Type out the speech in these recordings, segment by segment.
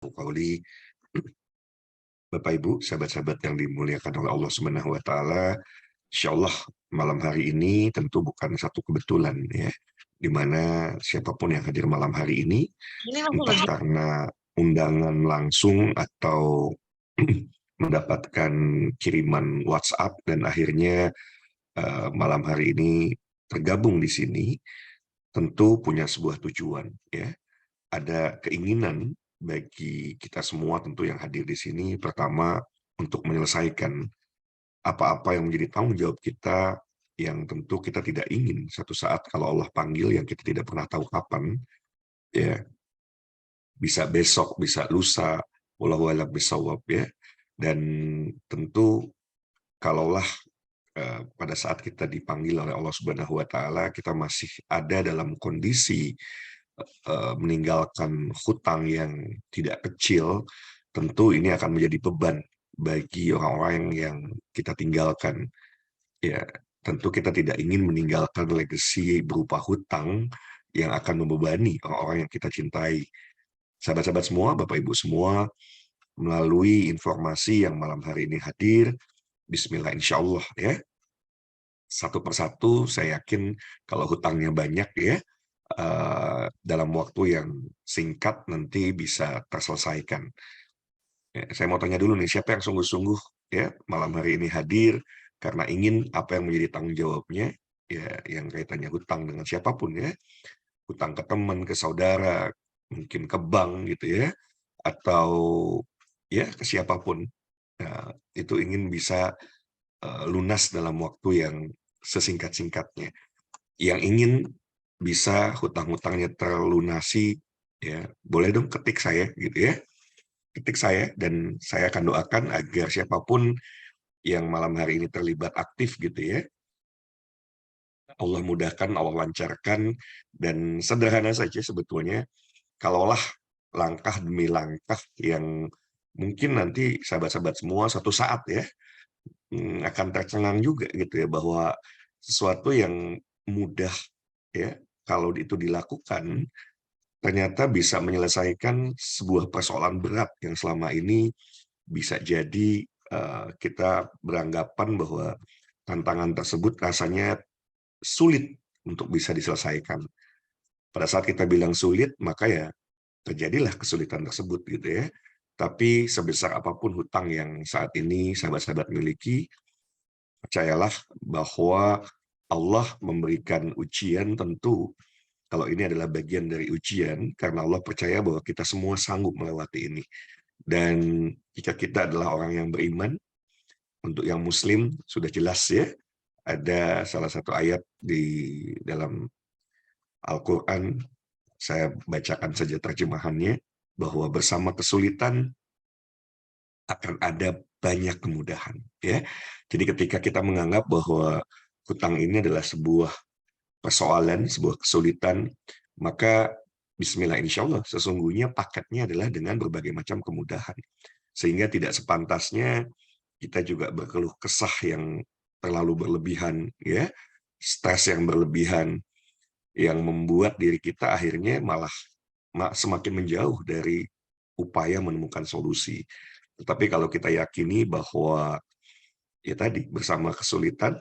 aqulu qouli. Bapak Ibu, sahabat-sahabat yang dimuliakan oleh Allah Subhanahu wa taala, insyaallah malam hari ini tentu bukan satu kebetulan ya, di mana siapapun yang hadir malam hari ini, Ini langsung entah lagi. karena undangan langsung atau mendapatkan kiriman WhatsApp dan akhirnya malam hari ini tergabung di sini, tentu punya sebuah tujuan ya. Ada keinginan bagi kita semua tentu yang hadir di sini, pertama untuk menyelesaikan apa-apa yang menjadi tanggung jawab kita yang tentu kita tidak ingin satu saat kalau Allah panggil yang kita tidak pernah tahu kapan, ya bisa besok, bisa lusa, wallahu a'lam bishawab ya. Dan tentu kalaulah pada saat kita dipanggil oleh Allah Subhanahu wa taala kita masih ada dalam kondisi meninggalkan hutang yang tidak kecil, tentu ini akan menjadi beban bagi orang-orang yang kita tinggalkan. Ya, tentu kita tidak ingin meninggalkan legacy berupa hutang yang akan membebani orang-orang yang kita cintai. Sahabat-sahabat semua, Bapak Ibu semua, melalui informasi yang malam hari ini hadir, Bismillah insya Allah ya, satu persatu saya yakin kalau hutangnya banyak ya, dalam waktu yang singkat nanti bisa terselesaikan. Ya, saya mau tanya dulu nih, siapa yang sungguh-sungguh ya malam hari ini hadir karena ingin apa yang menjadi tanggung jawabnya, ya yang kaitannya hutang dengan siapapun ya, hutang ke teman, ke saudara, mungkin ke bank gitu ya, atau ya ke siapapun. Nah, itu ingin bisa lunas dalam waktu yang sesingkat-singkatnya. Yang ingin bisa hutang-hutangnya terlunasi, ya boleh dong ketik saya gitu ya. Ketik saya dan saya akan doakan agar siapapun yang malam hari ini terlibat aktif gitu ya, Allah mudahkan, Allah lancarkan, dan sederhana saja sebetulnya, kalaulah langkah demi langkah yang mungkin nanti sahabat-sahabat semua suatu saat ya, akan tercengang juga gitu ya, bahwa sesuatu yang mudah ya, kalau itu dilakukan, ternyata bisa menyelesaikan sebuah persoalan berat yang selama ini bisa jadi kita beranggapan bahwa tantangan tersebut rasanya sulit untuk bisa diselesaikan. Pada saat kita bilang sulit, maka ya terjadilah kesulitan tersebut gitu ya. Tapi sebesar apapun hutang yang saat ini sahabat-sahabat miliki, percayalah bahwa Allah memberikan ujian tentu. Kalau ini adalah bagian dari ujian, karena Allah percaya bahwa kita semua sanggup melewati ini. Dan jika kita adalah orang yang beriman, untuk yang muslim sudah jelas ya, ada salah satu ayat di dalam Al-Quran, saya bacakan saja terjemahannya, bahwa bersama kesulitan akan ada banyak kemudahan. Ya. Jadi ketika kita menganggap bahwa hutang ini adalah sebuah persoalan, sebuah kesulitan, maka bismillah insya Allah sesungguhnya paketnya adalah dengan berbagai macam kemudahan. Sehingga tidak sepantasnya kita juga berkeluh kesah yang terlalu berlebihan, ya, stres yang berlebihan, yang membuat diri kita akhirnya malah semakin menjauh dari upaya menemukan solusi. Tetapi kalau kita yakini bahwa ya tadi bersama kesulitan,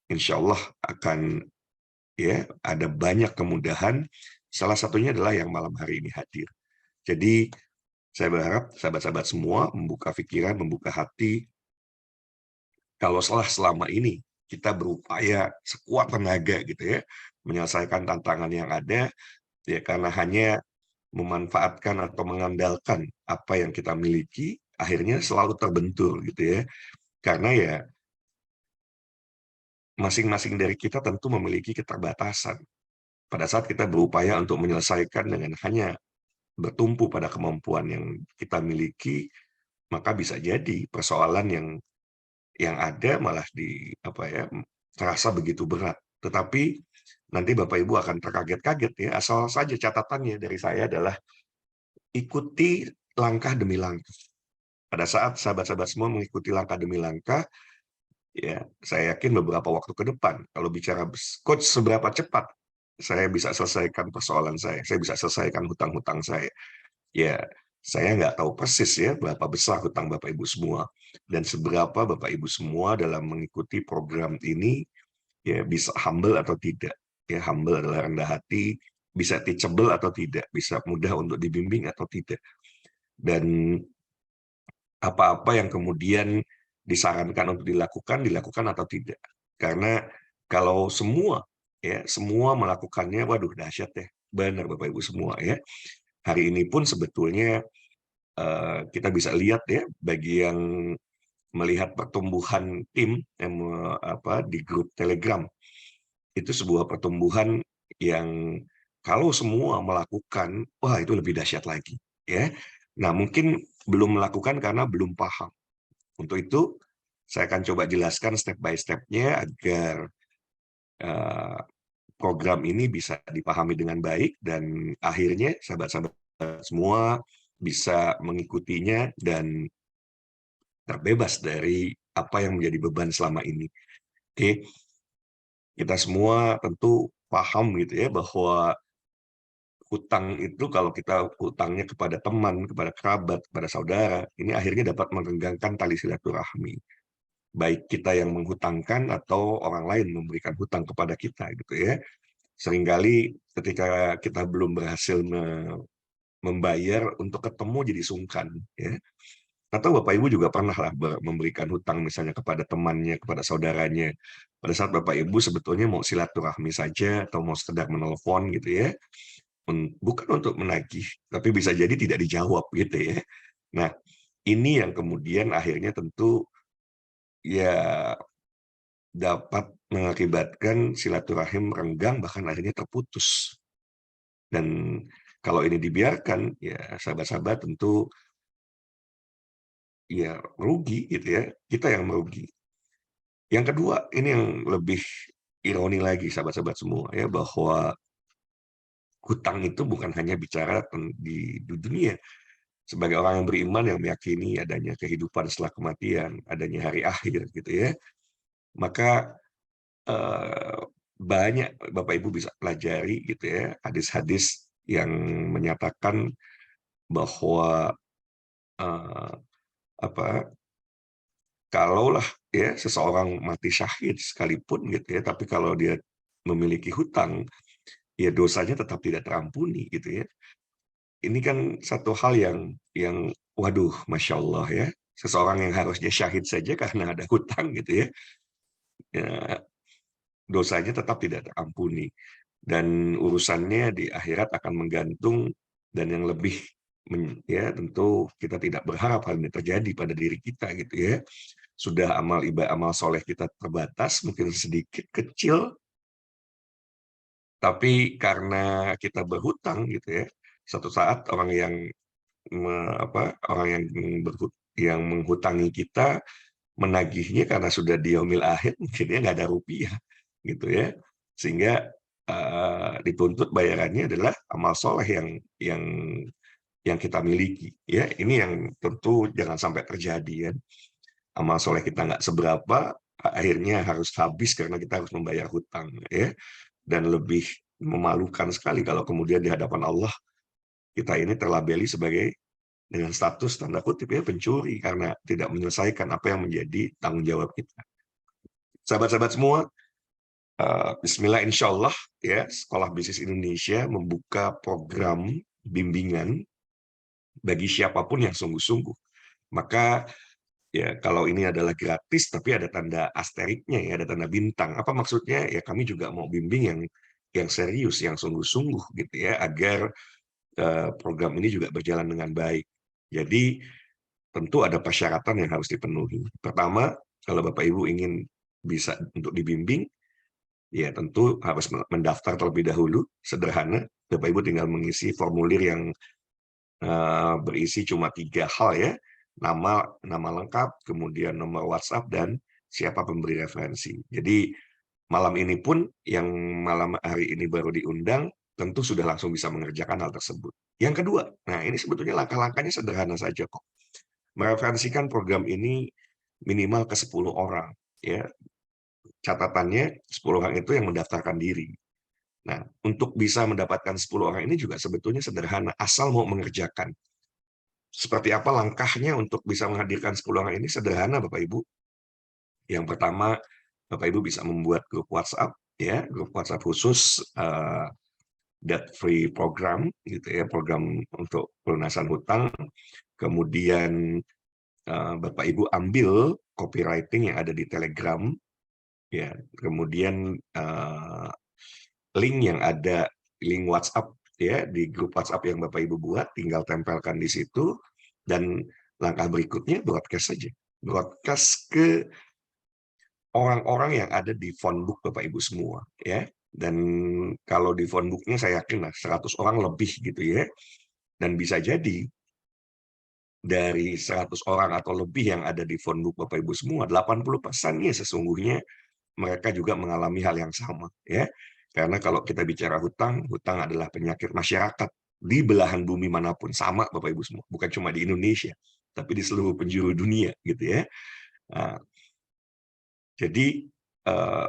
insya Allah akan ya ada banyak kemudahan. Salah satunya adalah yang malam hari ini hadir. Jadi saya berharap sahabat-sahabat semua membuka pikiran, membuka hati. Kalau selama ini kita berupaya sekuat tenaga gitu ya, menyelesaikan tantangan yang ada, ya karena hanya memanfaatkan atau mengandalkan apa yang kita miliki, akhirnya selalu terbentur gitu ya. Karena ya masing-masing dari kita tentu memiliki keterbatasan. Pada saat kita berupaya untuk menyelesaikan dengan hanya bertumpu pada kemampuan yang kita miliki, maka bisa jadi persoalan yang ada malah terasa begitu berat. Tetapi nanti Bapak Ibu akan terkaget-kaget ya, asal saja catatannya dari saya adalah ikuti langkah demi langkah. Pada saat sahabat-sahabat semua mengikuti langkah demi langkah, ya saya yakin beberapa waktu ke depan, kalau bicara coach seberapa cepat saya bisa selesaikan persoalan saya bisa selesaikan hutang-hutang saya. Ya, Saya nggak tahu persis ya berapa besar hutang Bapak Ibu semua dan seberapa Bapak Ibu semua dalam mengikuti program ini ya bisa humble atau tidak. Ya humble adalah rendah hati, bisa teachable atau tidak, bisa mudah untuk dibimbing atau tidak. Dan apa-apa yang kemudian disarankan untuk dilakukan atau tidak. Karena kalau semua melakukannya, waduh dahsyat ya. Benar Bapak Ibu semua ya. Hari ini pun sebetulnya kita bisa lihat ya bagi yang melihat pertumbuhan tim di grup Telegram itu sebuah pertumbuhan yang kalau semua melakukan, wah itu lebih dahsyat lagi ya. Nah, mungkin belum melakukan karena belum paham. Untuk itu saya akan coba jelaskan step by step-nya agar eh, program ini bisa dipahami dengan baik dan akhirnya sahabat-sahabat semua bisa mengikutinya dan terbebas dari apa yang menjadi beban selama ini. Oke, kita semua tentu paham gitu ya bahwa hutang itu kalau kita hutangnya kepada teman, kepada kerabat, kepada saudara, ini akhirnya dapat merenggangkan tali silaturahmi. Baik kita yang menghutangkan atau orang lain memberikan hutang kepada kita gitu ya. Seringkali ketika kita belum berhasil membayar untuk ketemu jadi sungkan ya. Atau Bapak Ibu juga pernah lah memberikan hutang misalnya kepada temannya, kepada saudaranya. Pada saat Bapak Ibu sebetulnya mau silaturahmi saja atau mau sekedar menelpon gitu ya. Bukan untuk menagih, tapi bisa jadi tidak dijawab gitu ya. Nah, ini yang kemudian akhirnya tentu ya dapat mengakibatkan silaturahim renggang bahkan akhirnya terputus. Dan kalau ini dibiarkan, ya sahabat-sahabat tentu ya merugi gitu ya, kita yang merugi. Yang kedua, ini yang lebih ironi lagi sahabat-sahabat semua ya, bahwa hutang itu bukan hanya bicara di dunia. Sebagai orang yang beriman yang meyakini adanya kehidupan setelah kematian, adanya hari akhir gitu ya, maka banyak Bapak Ibu bisa pelajari gitu ya, hadis-hadis yang menyatakan bahwa eh, apa kalaulah ya seseorang mati syahid sekalipun gitu ya, tapi kalau dia memiliki hutang, ya dosanya tetap tidak terampuni gitu ya. Ini kan satu hal yang waduh, masya Allah ya, seseorang yang harusnya syahid saja karena ada hutang gitu ya, ya dosanya tetap tidak terampuni dan urusannya di akhirat akan menggantung dan yang lebih ya tentu kita tidak berharap hal ini terjadi pada diri kita gitu ya. Sudah amal ibadah amal soleh kita terbatas, mungkin sedikit kecil, tapi karena kita berhutang gitu ya, satu saat orang yang orang yang menghutangi kita menagihnya karena sudah di yaumil akhir mungkin dia nggak ada rupiah gitu ya, sehingga dituntut bayarannya adalah amal soleh yang yang kita miliki ya. Ini yang tentu jangan sampai terjadi ya, amal soleh kita nggak seberapa akhirnya harus habis karena kita harus membayar hutang ya. Dan lebih memalukan sekali kalau kemudian di hadapan Allah kita ini terlabeli sebagai dengan status tanda kutip ya pencuri karena tidak menyelesaikan apa yang menjadi tanggung jawab kita. Sahabat-sahabat semua, Bismillah insya Allah ya Sekolah Bisnis Indonesia membuka program bimbingan bagi siapapun yang sungguh-sungguh. Maka ya kalau ini adalah gratis tapi ada tanda asteriknya ya, ada tanda bintang. Apa maksudnya? Ya kami juga mau bimbing yang serius, yang sungguh-sungguh gitu ya, agar program ini juga berjalan dengan baik. Jadi tentu ada persyaratan yang harus dipenuhi. Pertama, kalau Bapak Ibu ingin bisa untuk dibimbing, ya tentu harus mendaftar terlebih dahulu, sederhana. Bapak Ibu tinggal mengisi formulir yang berisi cuma 3 hal ya, nama lengkap, kemudian nomor WhatsApp, dan siapa pemberi referensi. Jadi malam ini pun yang malam hari ini baru diundang, tentu sudah langsung bisa mengerjakan hal tersebut. Yang kedua, nah ini sebetulnya langkah-langkahnya sederhana saja kok. Mereferensikan program ini minimal ke 10 orang. Ya, catatannya 10 orang itu yang mendaftarkan diri. Nah, untuk bisa mendapatkan 10 orang ini juga sebetulnya sederhana, asal mau mengerjakan. seperti apa langkahnya untuk bisa menghadirkan 10 orang ini? Sederhana, Bapak Ibu. Yang pertama, Bapak Ibu bisa membuat grup WhatsApp, ya, grup WhatsApp khusus debt free program, gitu ya, program untuk pelunasan hutang. Kemudian Bapak Ibu ambil copywriting yang ada di Telegram, ya, kemudian link yang ada, link WhatsApp, ya, di grup WhatsApp yang Bapak Ibu buat, tinggal tempelkan di situ, dan langkah berikutnya broadcast saja. Broadcast ke orang-orang yang ada di phonebook Bapak Ibu semua, ya. Dan kalau di phonebooknya saya yakin lah 100 orang lebih gitu ya. Dan bisa jadi dari 100 orang atau lebih yang ada di phonebook Bapak Ibu semua, 80%-nya sesungguhnya mereka juga mengalami hal yang sama, ya. Karena kalau kita bicara hutang, hutang adalah penyakit masyarakat di belahan bumi manapun, sama Bapak Ibu semua, bukan cuma di Indonesia, tapi di seluruh penjuru dunia gitu ya. Nah, jadi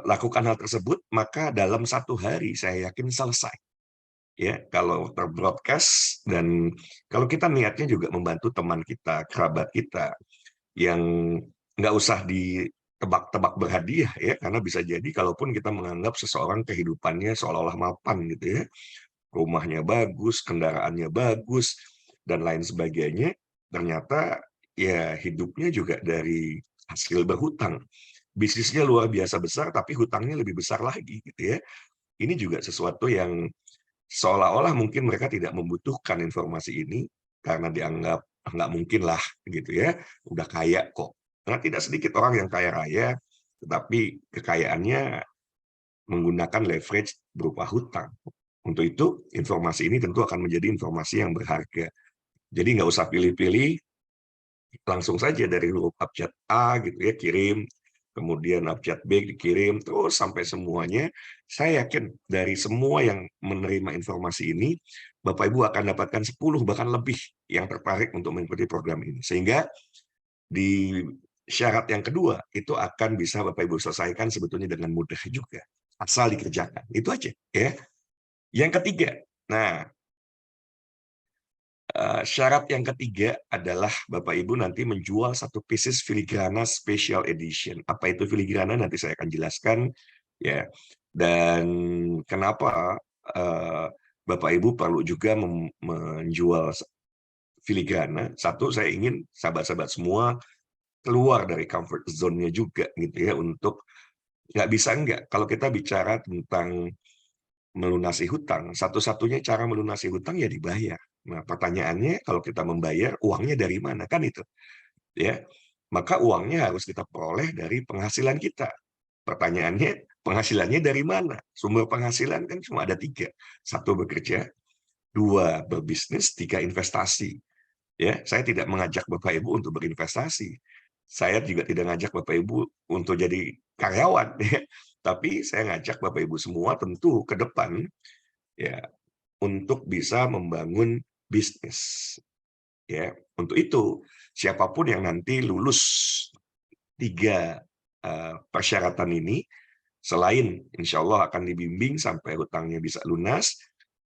lakukan hal tersebut, maka dalam 1 hari saya yakin selesai. Ya, kalau terbroadcast, dan kalau kita niatnya juga membantu teman kita, kerabat kita, yang nggak usah ditebak-tebak berhadiah ya, karena bisa jadi kalaupun kita menganggap seseorang kehidupannya seolah-olah mapan gitu ya, rumahnya bagus, kendaraannya bagus, dan lain sebagainya, ternyata ya hidupnya juga dari hasil berhutang. Bisnisnya luar biasa besar, tapi hutangnya lebih besar lagi gitu ya. Ini juga sesuatu yang seolah-olah mungkin mereka tidak membutuhkan informasi ini, karena dianggap nggak mungkin lah gitu ya, udah kaya kok. Karena tidak sedikit orang yang kaya raya, tetapi kekayaannya menggunakan leverage berupa hutang. Untuk itu, informasi ini tentu akan menjadi informasi yang berharga. Jadi nggak usah pilih-pilih, langsung saja dari huruf abjad A gitu ya, kirim, kemudian abjad B dikirim, terus sampai semuanya. Saya yakin dari semua yang menerima informasi ini, Bapak Ibu akan dapatkan 10 bahkan lebih yang tertarik untuk mengikuti program ini. Sehingga di syarat yang kedua, itu akan bisa Bapak Ibu selesaikan sebetulnya dengan mudah juga. Asal dikerjakan. Itu aja ya. Yang ketiga, nah, syarat yang ketiga adalah Bapak Ibu nanti menjual 1 pieces filigrana special edition. Apa itu filigrana nanti saya akan jelaskan ya. Dan kenapa Bapak Ibu perlu juga menjual filigrana. Satu, saya ingin sahabat-sahabat semua keluar dari comfort zone-nya juga gitu ya, untuk nggak bisa enggak. Kalau kita bicara tentang melunasi hutang, satu-satunya cara melunasi hutang ya dibayar. Nah, pertanyaannya kalau kita membayar, uangnya dari mana? Kan itu, ya. Maka uangnya harus kita peroleh dari penghasilan kita. Pertanyaannya, penghasilannya dari mana? Sumber penghasilan kan cuma ada 3. 1 bekerja, 2 berbisnis, 3 investasi. Ya, saya tidak mengajak Bapak Ibu untuk berinvestasi. Saya juga tidak ngajak Bapak Ibu untuk jadi karyawan, ya. Tapi saya ngajak Bapak Ibu semua tentu ke depan ya, untuk bisa membangun bisnis. Ya, untuk itu siapapun yang nanti lulus 3 persyaratan ini, selain insya Allah akan dibimbing sampai hutangnya bisa lunas,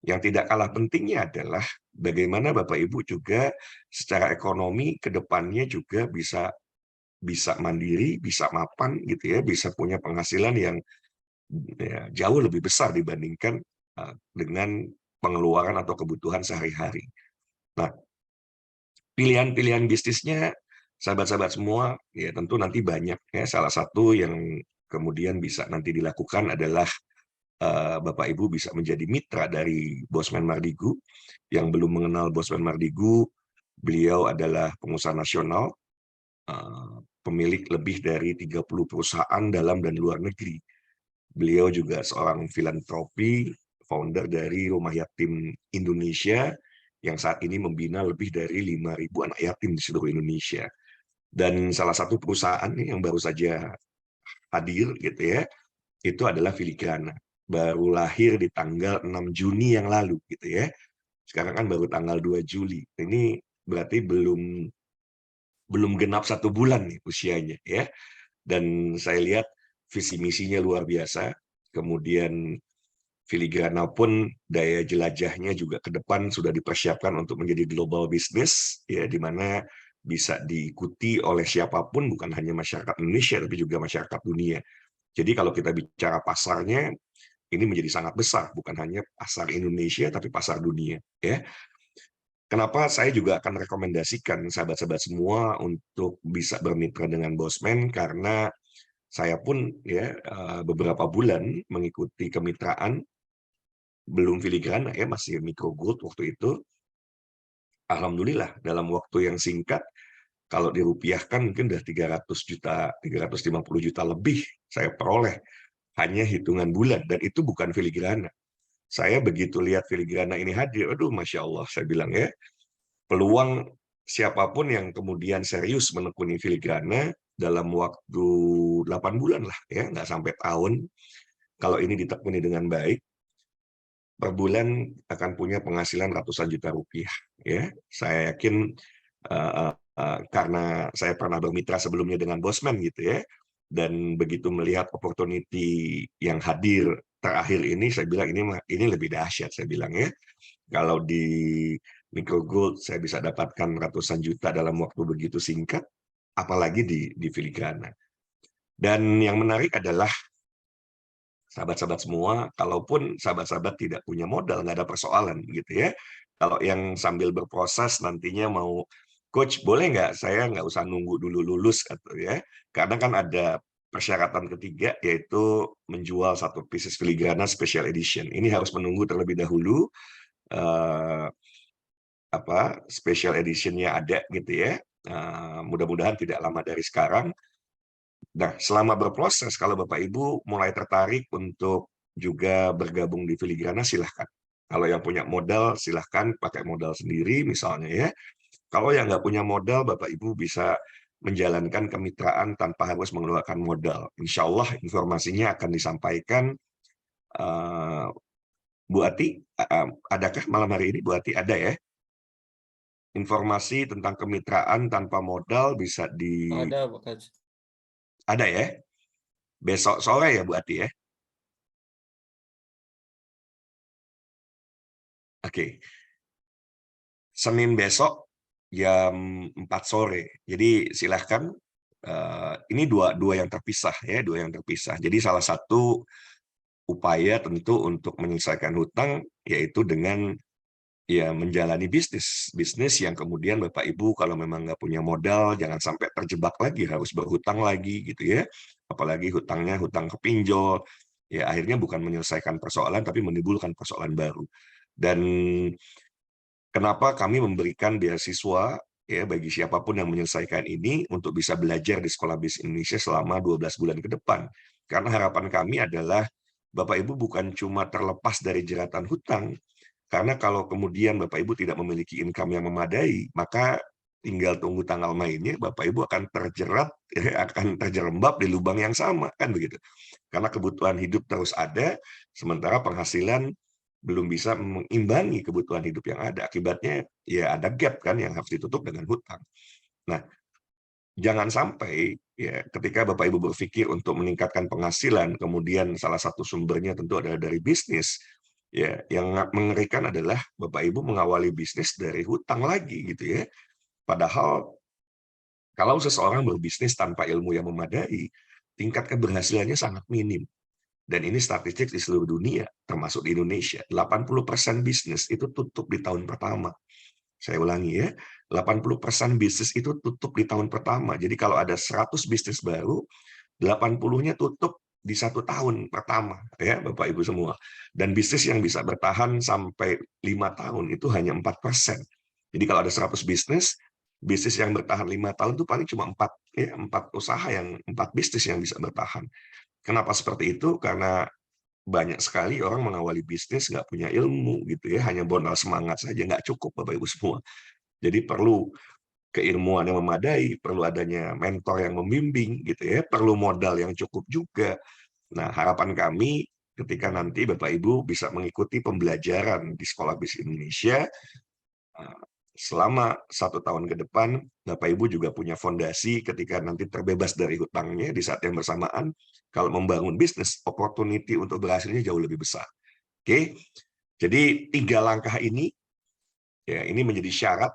yang tidak kalah pentingnya adalah bagaimana Bapak Ibu juga secara ekonomi ke depannya juga bisa mandiri, bisa mapan gitu ya, bisa punya penghasilan yang ya, jauh lebih besar dibandingkan dengan pengeluaran atau kebutuhan sehari-hari. Nah, pilihan-pilihan bisnisnya, sahabat-sahabat semua, ya tentu nanti banyak ya. Salah satu yang kemudian bisa nanti dilakukan adalah Bapak Ibu bisa menjadi mitra dari Bosman Mardigu. Yang belum mengenal Bosman Mardigu, beliau adalah pengusaha nasional, pemilik lebih dari 30 perusahaan dalam dan luar negeri. Beliau juga seorang filantropi, founder dari Rumah Yatim Indonesia, yang saat ini membina lebih dari 5.000 anak yatim di seluruh Indonesia. Dan salah satu perusahaan yang baru saja hadir gitu ya, itu adalah Filigrana. Baru lahir di tanggal 6 Juni yang lalu gitu ya. Sekarang kan baru tanggal 2 Juli. Ini berarti belum genap 1 bulan nih usianya ya. Dan saya lihat visi misinya luar biasa. Kemudian Filigrana pun daya jelajahnya juga ke depan sudah dipersiapkan untuk menjadi global business, ya, di mana bisa diikuti oleh siapapun, bukan hanya masyarakat Indonesia, tapi juga masyarakat dunia. Jadi kalau kita bicara pasarnya, ini menjadi sangat besar, bukan hanya pasar Indonesia, tapi pasar dunia. Ya, kenapa saya juga akan rekomendasikan sahabat-sahabat semua untuk bisa bermitra dengan Bosman, karena saya pun ya beberapa bulan mengikuti kemitraan, belum filigrana ya, masih micro gold waktu itu. Alhamdulillah dalam waktu yang singkat, kalau dirupiahkan mungkin udah 300 juta, 350 juta lebih saya peroleh hanya hitungan bulan, dan itu bukan filigrana. Saya begitu lihat filigrana ini hadir, aduh Masya Allah, saya bilang ya, peluang siapapun yang kemudian serius menekuni filigrana dalam waktu 8 bulan lah, ya, nggak sampai tahun, kalau ini ditekuni dengan baik, per bulan akan punya penghasilan ratusan juta rupiah. Ya, saya yakin karena saya pernah bermitra sebelumnya dengan Bosman gitu ya, dan begitu melihat opportunity yang hadir terakhir ini, saya bilang ini lebih dahsyat. Saya bilang ya, kalau di micro gold saya bisa dapatkan ratusan juta dalam waktu begitu singkat, apalagi di filigrana. Dan yang menarik adalah sahabat-sahabat semua, kalaupun sahabat-sahabat tidak punya modal, nggak ada persoalan gitu ya. Kalau yang sambil berproses nantinya mau, coach boleh nggak saya nggak usah nunggu dulu lulus gitu ya, karena kan ada persyaratan ketiga, yaitu menjual satu pieces filigrana special edition. Ini harus menunggu terlebih dahulu eh, special editionnya ada gitu ya. Mudah-mudahan tidak lama dari sekarang. Nah, selama berproses, kalau Bapak Ibu mulai tertarik untuk juga bergabung di filigrana, silahkan. Kalau yang punya modal, silahkan pakai modal sendiri misalnya ya. Kalau yang nggak punya modal, Bapak Ibu bisa menjalankan kemitraan tanpa harus mengeluarkan modal. Insya Allah informasinya akan disampaikan. Bu Ati, adakah malam hari ini Bu Ati ada ya? Informasi tentang kemitraan tanpa modal bisa Ada, Pak Kaj. ada ya? Besok sore ya Bu Ati ya? Oke. Senin besok jam 4 sore. Jadi silahkan, ini dua yang terpisah ya, dua yang terpisah. Jadi salah satu upaya tentu untuk menyelesaikan hutang yaitu dengan ya menjalani bisnis yang kemudian Bapak Ibu kalau memang nggak punya modal, jangan sampai terjebak lagi harus berhutang lagi gitu ya. Apalagi hutangnya hutang kepinjol, ya akhirnya bukan menyelesaikan persoalan tapi menimbulkan persoalan baru. Dan kenapa kami memberikan beasiswa ya bagi siapapun yang menyelesaikan ini untuk bisa belajar di Sekolah Bisnis Indonesia selama 12 bulan ke depan. Karena harapan kami adalah Bapak Ibu bukan cuma terlepas dari jeratan hutang, karena kalau kemudian Bapak Ibu tidak memiliki income yang memadai, maka tinggal tunggu tanggal mainnya, Bapak Ibu akan terjerat, akan terjerembab di lubang yang sama, kan begitu. Karena kebutuhan hidup terus ada, sementara penghasilan belum bisa mengimbangi kebutuhan hidup yang ada. Akibatnya ya ada gap kan yang harus ditutup dengan hutang. Nah, jangan sampai ya ketika Bapak Ibu berpikir untuk meningkatkan penghasilan, kemudian salah satu sumbernya tentu adalah dari bisnis. Ya, yang mengerikan adalah Bapak Ibu mengawali bisnis dari hutang lagi gitu ya. Padahal kalau seseorang berbisnis tanpa ilmu yang memadai, tingkat keberhasilannya sangat minim. Dan ini statistik di seluruh dunia, termasuk di Indonesia. 80% bisnis itu tutup di tahun pertama. Saya ulangi ya, 80% bisnis itu tutup di tahun pertama. Jadi kalau ada 100 bisnis baru, 80-nya tutup di 1 tahun pertama, ya Bapak Ibu semua. Dan bisnis yang bisa bertahan sampai 5 tahun itu hanya 4%. Jadi kalau ada 100 bisnis yang bertahan 5 tahun itu paling cuma 4, ya, 4 usaha yang 4 bisnis yang bisa bertahan. Kenapa seperti itu? Karena banyak sekali orang mengawali bisnis nggak punya ilmu gitu ya, hanya modal semangat saja, nggak cukup Bapak Ibu semua. Jadi perlu keilmuan yang memadai, perlu adanya mentor yang membimbing gitu ya, perlu modal yang cukup juga. Nah, harapan kami ketika nanti Bapak Ibu bisa mengikuti pembelajaran di Sekolah Bisnis Indonesia, selama 1 tahun ke depan, Bapak Ibu juga punya fondasi ketika nanti terbebas dari hutangnya di saat yang bersamaan, kalau membangun bisnis, opportunity untuk berhasilnya jauh lebih besar. Oke, jadi 3 langkah ini, ya ini menjadi syarat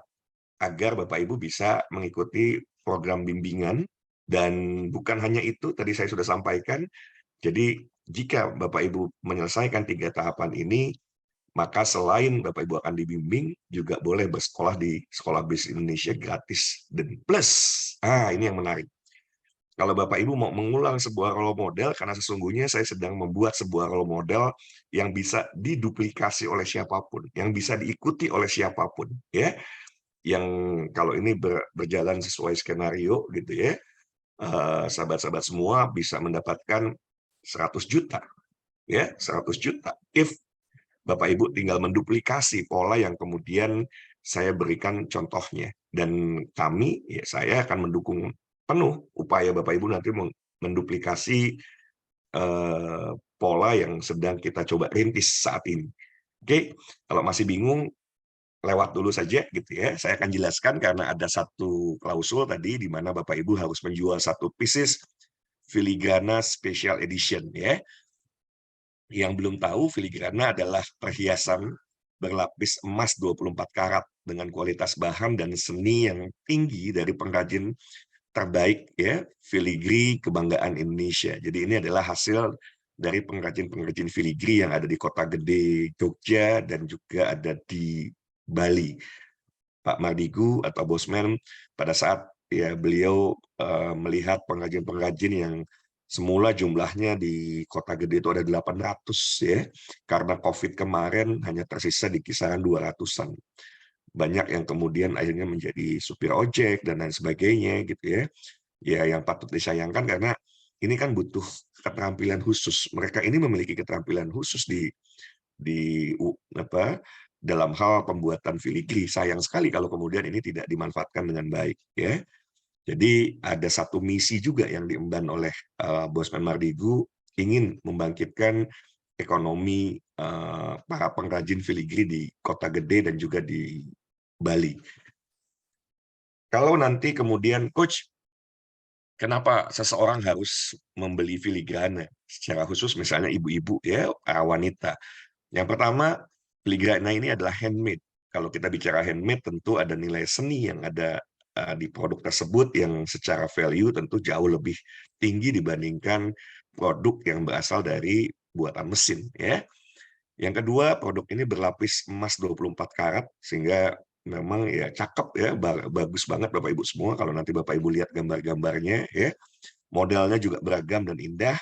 agar Bapak Ibu bisa mengikuti program bimbingan, dan bukan hanya itu, tadi saya sudah sampaikan, jadi jika Bapak Ibu menyelesaikan 3 tahapan ini, maka selain Bapak Ibu akan dibimbing, juga boleh bersekolah di Sekolah Bisnis Indonesia gratis dan plus. Ini yang menarik. Kalau Bapak Ibu mau mengulang sebuah role model, karena sesungguhnya saya sedang membuat sebuah role model yang bisa diduplikasi oleh siapapun, yang bisa diikuti oleh siapapun, ya. Yang kalau ini berjalan sesuai skenario gitu ya, sahabat-sahabat semua bisa mendapatkan 100 juta, ya, 100 juta. If Bapak Ibu tinggal menduplikasi pola yang kemudian saya berikan contohnya. Dan kami, ya saya akan mendukung penuh upaya Bapak Ibu nanti menduplikasi pola yang sedang kita coba rintis saat ini. Oke, kalau masih bingung, lewat dulu saja gitu ya. Saya akan jelaskan karena ada satu klausul tadi di mana Bapak Ibu harus menjual 1 pieces filigrana special edition ya. Yang belum tahu, filigrana adalah perhiasan berlapis emas 24 karat dengan kualitas bahan dan seni yang tinggi dari pengrajin terbaik ya, filigri kebanggaan Indonesia. Jadi ini adalah hasil dari pengrajin-pengrajin filigri yang ada di Kota Gede, Jogja, dan juga ada di Bali. Pak Mardigu atau Bosman pada saat ya beliau melihat pengrajin-pengrajin yang semula jumlahnya di Kota Gede itu ada 800 ya, karena COVID kemarin hanya tersisa di kisaran 200-an. Banyak yang kemudian akhirnya menjadi supir ojek dan lain sebagainya gitu ya. Ya yang patut disayangkan karena ini kan butuh keterampilan khusus. Mereka ini memiliki keterampilan khusus di dalam hal pembuatan filigri. Sayang sekali kalau kemudian ini tidak dimanfaatkan dengan baik ya. Jadi ada satu misi juga yang diemban oleh Bosman Mardigu, ingin membangkitkan ekonomi para pengrajin filigri di Kota Gede dan juga di Bali. Kalau nanti kemudian coach, kenapa seseorang harus membeli filigrana secara khusus, misalnya ibu-ibu ya, para wanita. Yang pertama, filigrana ini adalah handmade. Kalau kita bicara handmade, tentu ada nilai seni yang ada di produk tersebut yang secara value tentu jauh lebih tinggi dibandingkan produk yang berasal dari buatan mesin. Ya. Yang kedua, produk ini berlapis emas 24 karat, sehingga memang ya cakep ya, bagus banget Bapak Ibu semua kalau nanti Bapak Ibu lihat gambar-gambarnya ya. Modelnya juga beragam dan indah.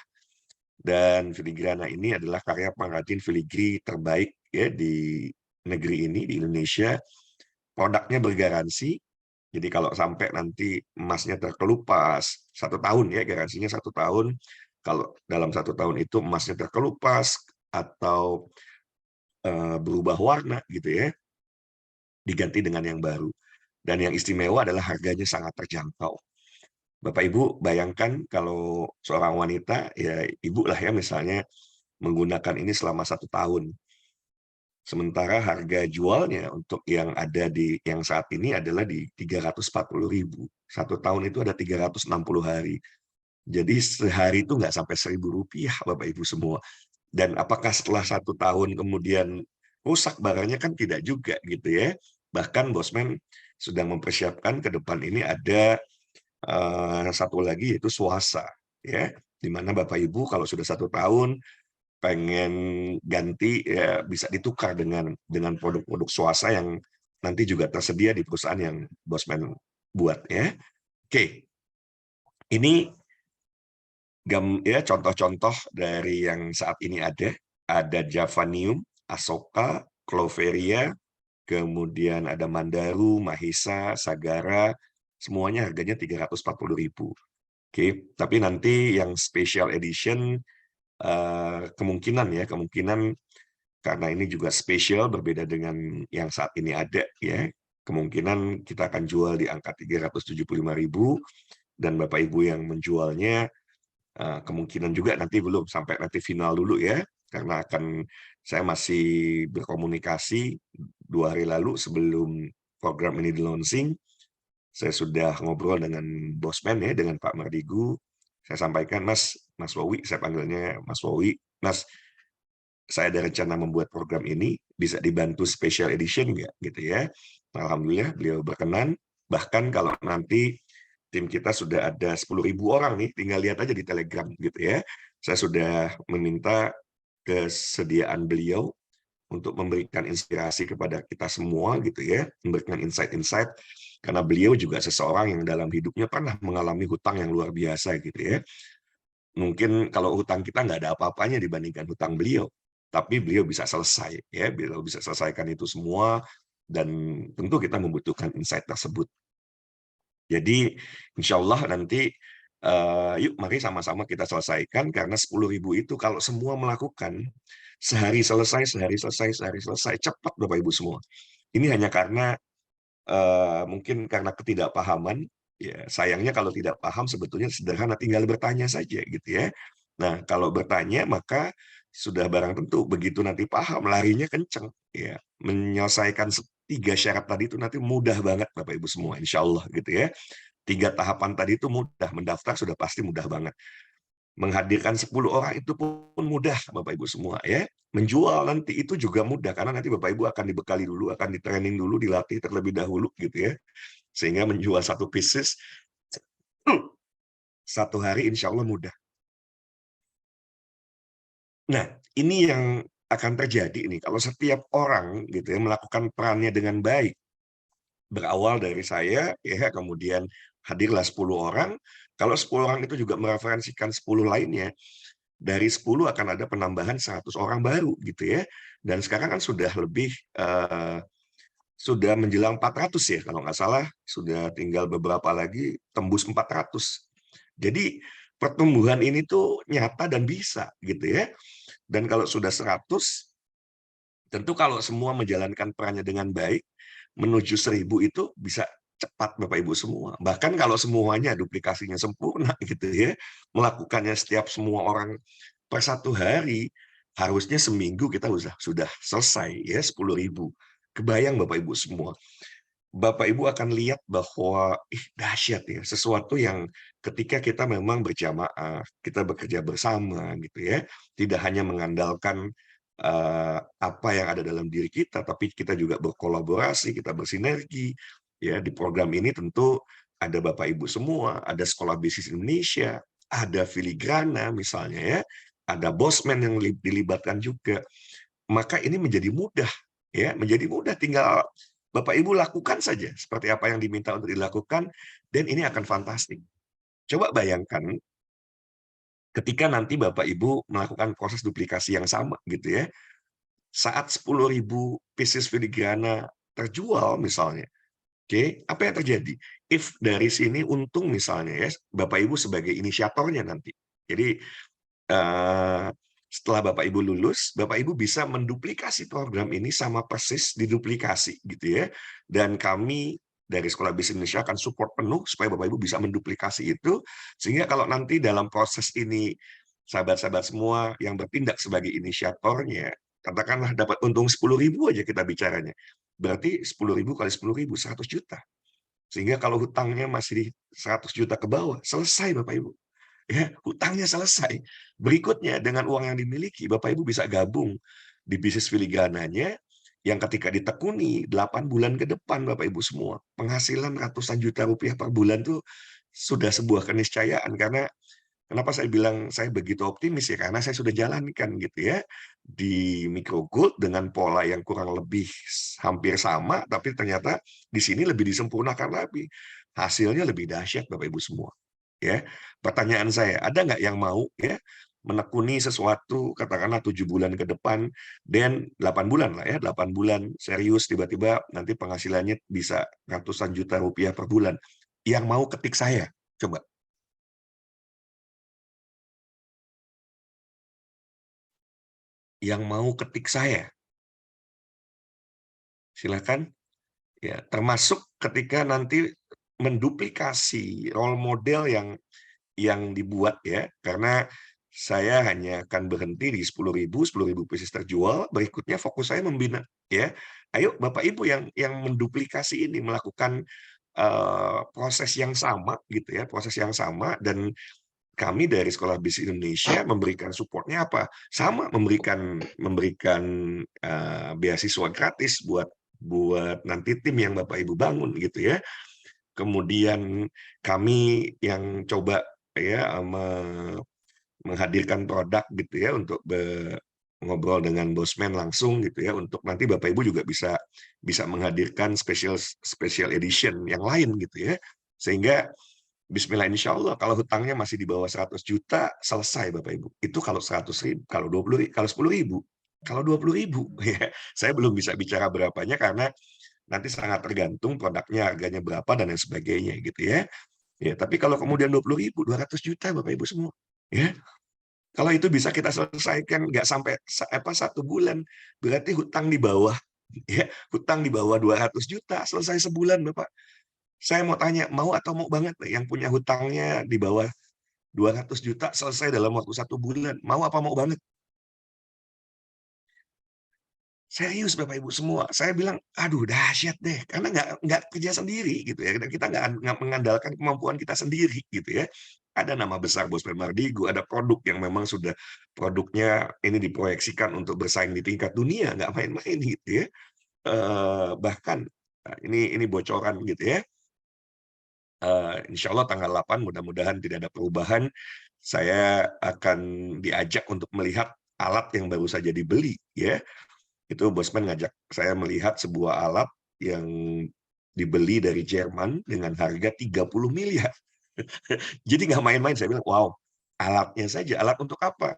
Dan filigrana ini adalah karya pengrajin filigri terbaik ya di negeri ini, di Indonesia. Produknya bergaransi, jadi kalau sampai nanti emasnya terkelupas 1 tahun ya, garansinya 1 tahun. Kalau dalam 1 tahun itu emasnya terkelupas atau berubah warna gitu ya, diganti dengan yang baru. Dan yang istimewa adalah harganya sangat terjangkau. Bapak Ibu bayangkan kalau seorang wanita, ya ibu lah ya misalnya, menggunakan ini selama 1 tahun. Sementara harga jualnya untuk yang ada di yang saat ini adalah di 340.000. 1 tahun itu ada 360 hari. Jadi sehari itu nggak sampai Rp1.000 Bapak Ibu semua. Dan apakah setelah 1 tahun kemudian rusak barangnya, kan tidak juga gitu ya. Bahkan Bosman sedang mempersiapkan ke depan ini ada satu lagi yaitu swasta ya, di mana Bapak Ibu kalau sudah 1 tahun pengen ganti ya bisa ditukar dengan produk-produk swasta yang nanti juga tersedia di perusahaan yang Bosman buat ya. Oke. Ini ya contoh-contoh dari yang saat ini ada Javanium, Asoka, Cloveria, kemudian ada Mandaru, Mahisa, Sagara, semuanya harganya 340.000. Oke, tapi nanti yang special edition kemungkinan karena ini juga spesial berbeda dengan yang saat ini ada ya, kemungkinan kita akan jual di angka 375.000, dan Bapak Ibu yang menjualnya kemungkinan juga nanti belum sampai nanti final dulu ya, karena saya masih berkomunikasi 2 hari lalu sebelum program ini di-launching. Saya sudah ngobrol dengan Bosman ya, dengan Pak Mardigu. Saya sampaikan, Mas Wowi, saya panggilnya Mas Wowi, Mas, saya ada rencana membuat program ini, bisa dibantu special edition nggak gitu ya. Alhamdulillah beliau berkenan. Bahkan kalau nanti tim kita sudah ada 10.000 orang nih, tinggal lihat aja di Telegram gitu ya. Saya sudah meminta kesediaan beliau untuk memberikan inspirasi kepada kita semua gitu ya, memberikan insight-insight, karena beliau juga seseorang yang dalam hidupnya pernah mengalami hutang yang luar biasa gitu ya. Mungkin kalau hutang kita nggak ada apa-apanya dibandingkan hutang beliau, tapi beliau bisa selesai ya, beliau bisa selesaikan itu semua, dan tentu kita membutuhkan insight tersebut. Jadi insya Allah nanti yuk mari sama-sama kita selesaikan, karena 10.000 itu kalau semua melakukan sehari selesai, sehari selesai, sehari selesai, cepat Bapak Ibu semua. Ini hanya karena mungkin karena ketidakpahaman, ya sayangnya kalau tidak paham sebetulnya sederhana, tinggal bertanya saja gitu ya. Nah, kalau bertanya maka sudah barang tentu begitu nanti paham larinya kenceng ya. Menyelesaikan 3 syarat tadi itu nanti mudah banget Bapak Ibu semua insya Allah gitu ya. 3 tahapan tadi itu mudah, mendaftar sudah pasti mudah banget. Menghadirkan 10 orang itu pun mudah Bapak Ibu semua ya. Menjual nanti itu juga mudah, karena nanti Bapak Ibu akan dibekali dulu, akan di-training dulu, dilatih terlebih dahulu gitu ya. Sehingga menjual satu pieces satu hari insya Allah mudah. Nah, ini yang akan terjadi nih kalau setiap orang gitu ya melakukan perannya dengan baik. Berawal dari saya ya, kemudian hadirlah 10 orang. Kalau 10 orang itu juga mereferensikan 10 lainnya, dari 10 akan ada penambahan 100 orang baru gitu ya. Dan sekarang kan sudah lebih sudah menjelang 400 ya kalau nggak salah, sudah tinggal beberapa lagi tembus 400. Jadi pertumbuhan ini tuh nyata dan bisa gitu ya. Dan kalau sudah 100, tentu kalau semua menjalankan perannya dengan baik, menuju 1.000 itu bisa cepat Bapak Ibu semua. Bahkan kalau semuanya duplikasinya sempurna gitu ya, melakukannya setiap semua orang per 1 hari, harusnya seminggu kita sudah selesai ya 10.000. Kebayang Bapak Ibu semua. Bapak Ibu akan lihat bahwa dahsyat ya, sesuatu yang ketika kita memang berjamaah, kita bekerja bersama gitu ya, tidak hanya mengandalkan apa yang ada dalam diri kita, tapi kita juga berkolaborasi, kita bersinergi ya. Di program ini tentu ada Bapak Ibu semua, ada Sekolah Bisnis Indonesia, ada Filigrana misalnya ya, ada Bosman yang dilibatkan juga. Maka ini menjadi mudah ya, menjadi mudah, tinggal Bapak Ibu lakukan saja seperti apa yang diminta untuk dilakukan, dan ini akan fantastik. Coba bayangkan ketika nanti Bapak Ibu melakukan proses duplikasi yang sama gitu ya, saat 10.000 pieces filigrana terjual misalnya, oke, apa yang terjadi? If dari sini untung misalnya ya, Bapak Ibu sebagai inisiatornya nanti. Jadi setelah Bapak Ibu lulus, Bapak Ibu bisa menduplikasi program ini sama persis diduplikasi gitu ya. Dan kami dari Sekolah Bisnis Indonesia akan support penuh supaya Bapak Ibu bisa menduplikasi itu, sehingga kalau nanti dalam proses ini sahabat-sahabat semua yang bertindak sebagai inisiatornya, katakanlah dapat untung 10.000 aja kita bicaranya. Berarti 10.000 kali 10.000, 100 juta. Sehingga kalau hutangnya masih di 100 juta ke bawah, selesai Bapak Ibu. Ya, hutangnya selesai. Berikutnya dengan uang yang dimiliki, Bapak Ibu bisa gabung di bisnis filigrananya yang ketika ditekuni 8 bulan ke depan Bapak Ibu semua, penghasilan ratusan juta rupiah per bulan tuh sudah sebuah keniscayaan. Karena kenapa saya bilang saya begitu optimis ya, karena saya sudah jalankan gitu ya di Micro Gold dengan pola yang kurang lebih hampir sama, tapi ternyata di sini lebih disempurnakan lagi. Hasilnya lebih dahsyat Bapak Ibu semua. Ya, pertanyaan saya, ada nggak yang mau ya menekuni sesuatu katakanlah 7 bulan ke depan, dan 8 bulan lah ya, 8 bulan serius, tiba-tiba nanti penghasilannya bisa ratusan juta rupiah per bulan. Yang mau ketik saya, coba. Yang mau ketik saya, silakan. Ya, termasuk ketika nanti menduplikasi role model yang dibuat ya, karena saya hanya akan berhenti di 10.000 pieces terjual, berikutnya fokus saya membina ya. Ayo Bapak Ibu yang menduplikasi ini, melakukan proses yang sama gitu ya, proses yang sama, dan kami dari Sekolah Bisnis Indonesia memberikan supportnya apa? Sama, memberikan beasiswa gratis buat nanti tim yang Bapak Ibu bangun gitu ya. Kemudian kami yang coba ya menghadirkan produk gitu ya untuk ngobrol dengan bosman langsung gitu ya, untuk nanti Bapak Ibu juga bisa menghadirkan special edition yang lain gitu ya, sehingga Bismillah insya Allah kalau hutangnya masih di bawah 100 juta selesai Bapak Ibu. Itu kalau 100.000, kalau 20.000, kalau 10.000, kalau 20.000 ya. Saya belum bisa bicara berapanya karena nanti sangat tergantung produknya harganya berapa dan lain sebagainya gitu ya. Ya, tapi kalau kemudian 20.000, 200 juta Bapak Ibu semua. Ya, kalau itu bisa kita selesaikan nggak sampai 1 bulan, berarti hutang di bawah ya, hutang di bawah 200 juta selesai sebulan Bapak. Saya mau tanya, mau atau mau banget yang punya hutangnya di bawah 200 juta selesai dalam waktu 1 bulan? Mau apa mau banget? Serius Bapak Ibu semua. Saya bilang, aduh dahsyat deh, karena nggak kerja sendiri gitu ya. Dan kita nggak mengandalkan kemampuan kita sendiri gitu ya. Ada nama besar Bosman Mardigu, ada produk yang memang sudah produknya ini diproyeksikan untuk bersaing di tingkat dunia, nggak main-main gitu ya. Bahkan ini bocoran gitu ya. Insya Allah tanggal 8 mudah-mudahan tidak ada perubahan. Saya akan diajak untuk melihat alat yang baru saja dibeli ya. Itu bosman ngajak saya melihat sebuah alat yang dibeli dari Jerman dengan harga 30 miliar. Jadi nggak main-main, saya bilang, wow, alatnya saja. Alat untuk apa?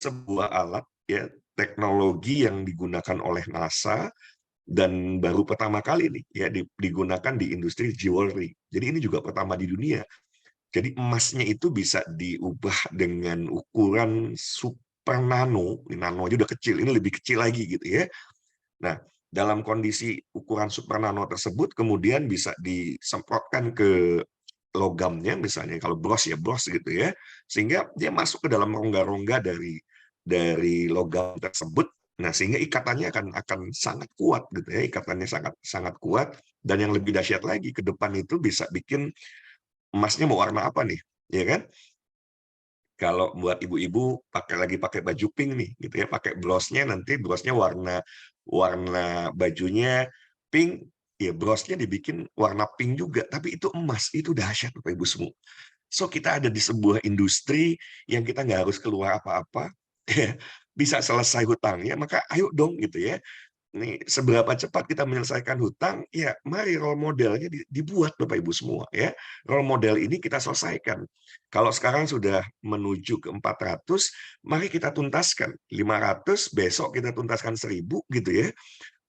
Sebuah alat ya, teknologi yang digunakan oleh NASA dan baru pertama kali nih ya digunakan di industri jewelry. Jadi ini juga pertama di dunia. Jadi emasnya itu bisa diubah dengan ukuran super nano. Ini nano aja udah kecil, ini lebih kecil lagi gitu ya. Nah, dalam kondisi ukuran super nano tersebut kemudian bisa disemprotkan ke logamnya, misalnya kalau bros ya bros gitu ya, sehingga dia masuk ke dalam rongga-rongga dari logam tersebut. Nah, sehingga ikatannya akan sangat kuat gitu ya, ikatannya sangat sangat kuat. Dan yang lebih dahsyat lagi, ke depan itu bisa bikin emasnya mau warna apa nih, ya kan? Kalau buat ibu-ibu pakai baju pink nih gitu ya, pakai blosnya, nanti blosnya warna warna bajunya pink, ya blosnya dibikin warna pink juga, tapi itu emas, itu dahsyat Bapak Ibu semua. So kita ada di sebuah industri yang kita nggak harus keluar apa-apa, ya, bisa selesai hutangnya, maka ayo dong gitu ya. Nih, seberapa cepat kita menyelesaikan hutang, ya mari role modelnya dibuat Bapak Ibu semua ya. Role model ini kita selesaikan. Kalau sekarang sudah menuju ke 400, mari kita tuntaskan. 500, besok kita tuntaskan 1.000 gitu ya.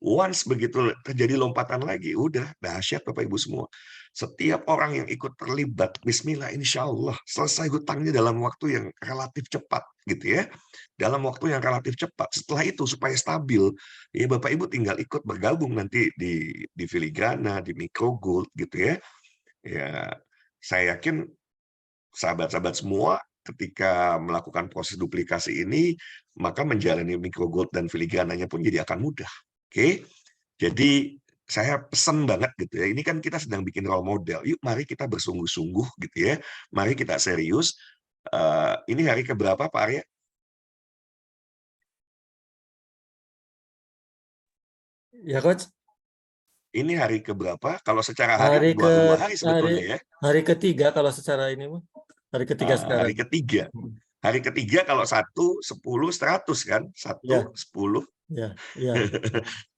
Once begitu terjadi lompatan lagi, udah dahsyat Bapak Ibu semua. Setiap orang yang ikut terlibat, Bismillah, insya Allah selesai hutangnya dalam waktu yang relatif cepat, gitu ya. Dalam waktu yang relatif cepat. Setelah itu supaya stabil, ya Bapak Ibu tinggal ikut bergabung nanti di Filigrana, di Micro Gold, gitu ya. Ya, saya yakin sahabat-sahabat semua ketika melakukan proses duplikasi ini, maka menjalani Micro Gold dan Filigrananya pun jadi akan mudah. Oke, jadi saya pesan banget gitu ya. Ini kan kita sedang bikin role model. Yuk, mari kita bersungguh-sungguh gitu ya. Mari kita serius. Ini hari keberapa Pak Arya? Ya, Coach. Ini hari keberapa? Kalau secara hari Hari ke dua hari hari sebetulnya ya. hari ketiga kalau secara ini mah. Hari ketiga Hari sekarang. ketiga. Hmm. Hari ketiga kalau 1, 10, 100 kan? 1, Ya, 10, ya, ya.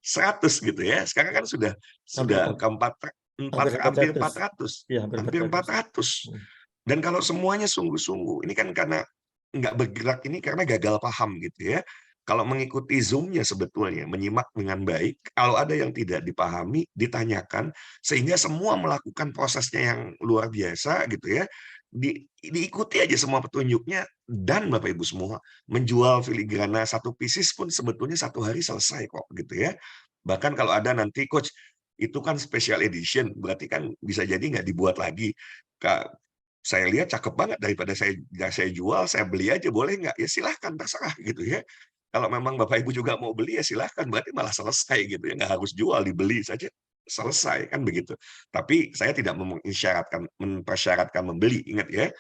100 gitu ya. Sekarang kan Hampir sudah ke hampir hampir 400. 400. Ya, hampir Hampir 400. 400. Hmm. Dan kalau semuanya sungguh-sungguh, ini kan karena nggak bergerak ini karena gagal paham gitu ya. Kalau mengikuti Zoom-nya sebetulnya, menyimak dengan baik, kalau ada yang tidak dipahami, ditanyakan, sehingga semua melakukan prosesnya yang luar biasa gitu ya, diikuti aja semua petunjuknya, dan Bapak Ibu semua, menjual filigrana 1 pieces pun sebetulnya 1 hari selesai kok gitu ya. Bahkan kalau ada nanti, Coach, itu kan special edition, berarti kan bisa jadi nggak dibuat lagi. Saya lihat cakep banget, daripada saya jual, saya beli aja boleh nggak? Ya silahkan, terserah gitu ya. Kalau memang Bapak Ibu juga mau beli ya silahkan, berarti malah selesai gitu ya, nggak harus jual, dibeli saja selesai kan begitu. Tapi saya tidak mempersyaratkan membeli, ingat ya.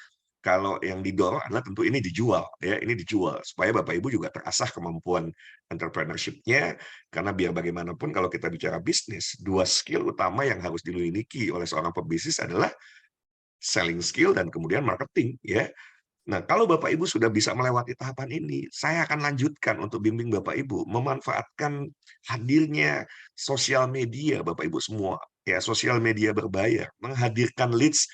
Kalau yang didorong adalah tentu ini dijual, ya, ini dijual supaya Bapak Ibu juga terasah kemampuan entrepreneurship-nya, karena biar bagaimanapun kalau kita bicara bisnis, 2 skill utama yang harus dimiliki oleh seorang pebisnis adalah selling skill dan kemudian marketing, ya. Nah, kalau Bapak Ibu sudah bisa melewati tahapan ini, saya akan lanjutkan untuk bimbing Bapak Ibu memanfaatkan hadirnya sosial media Bapak Ibu semua, ya, sosial media berbayar, menghadirkan leads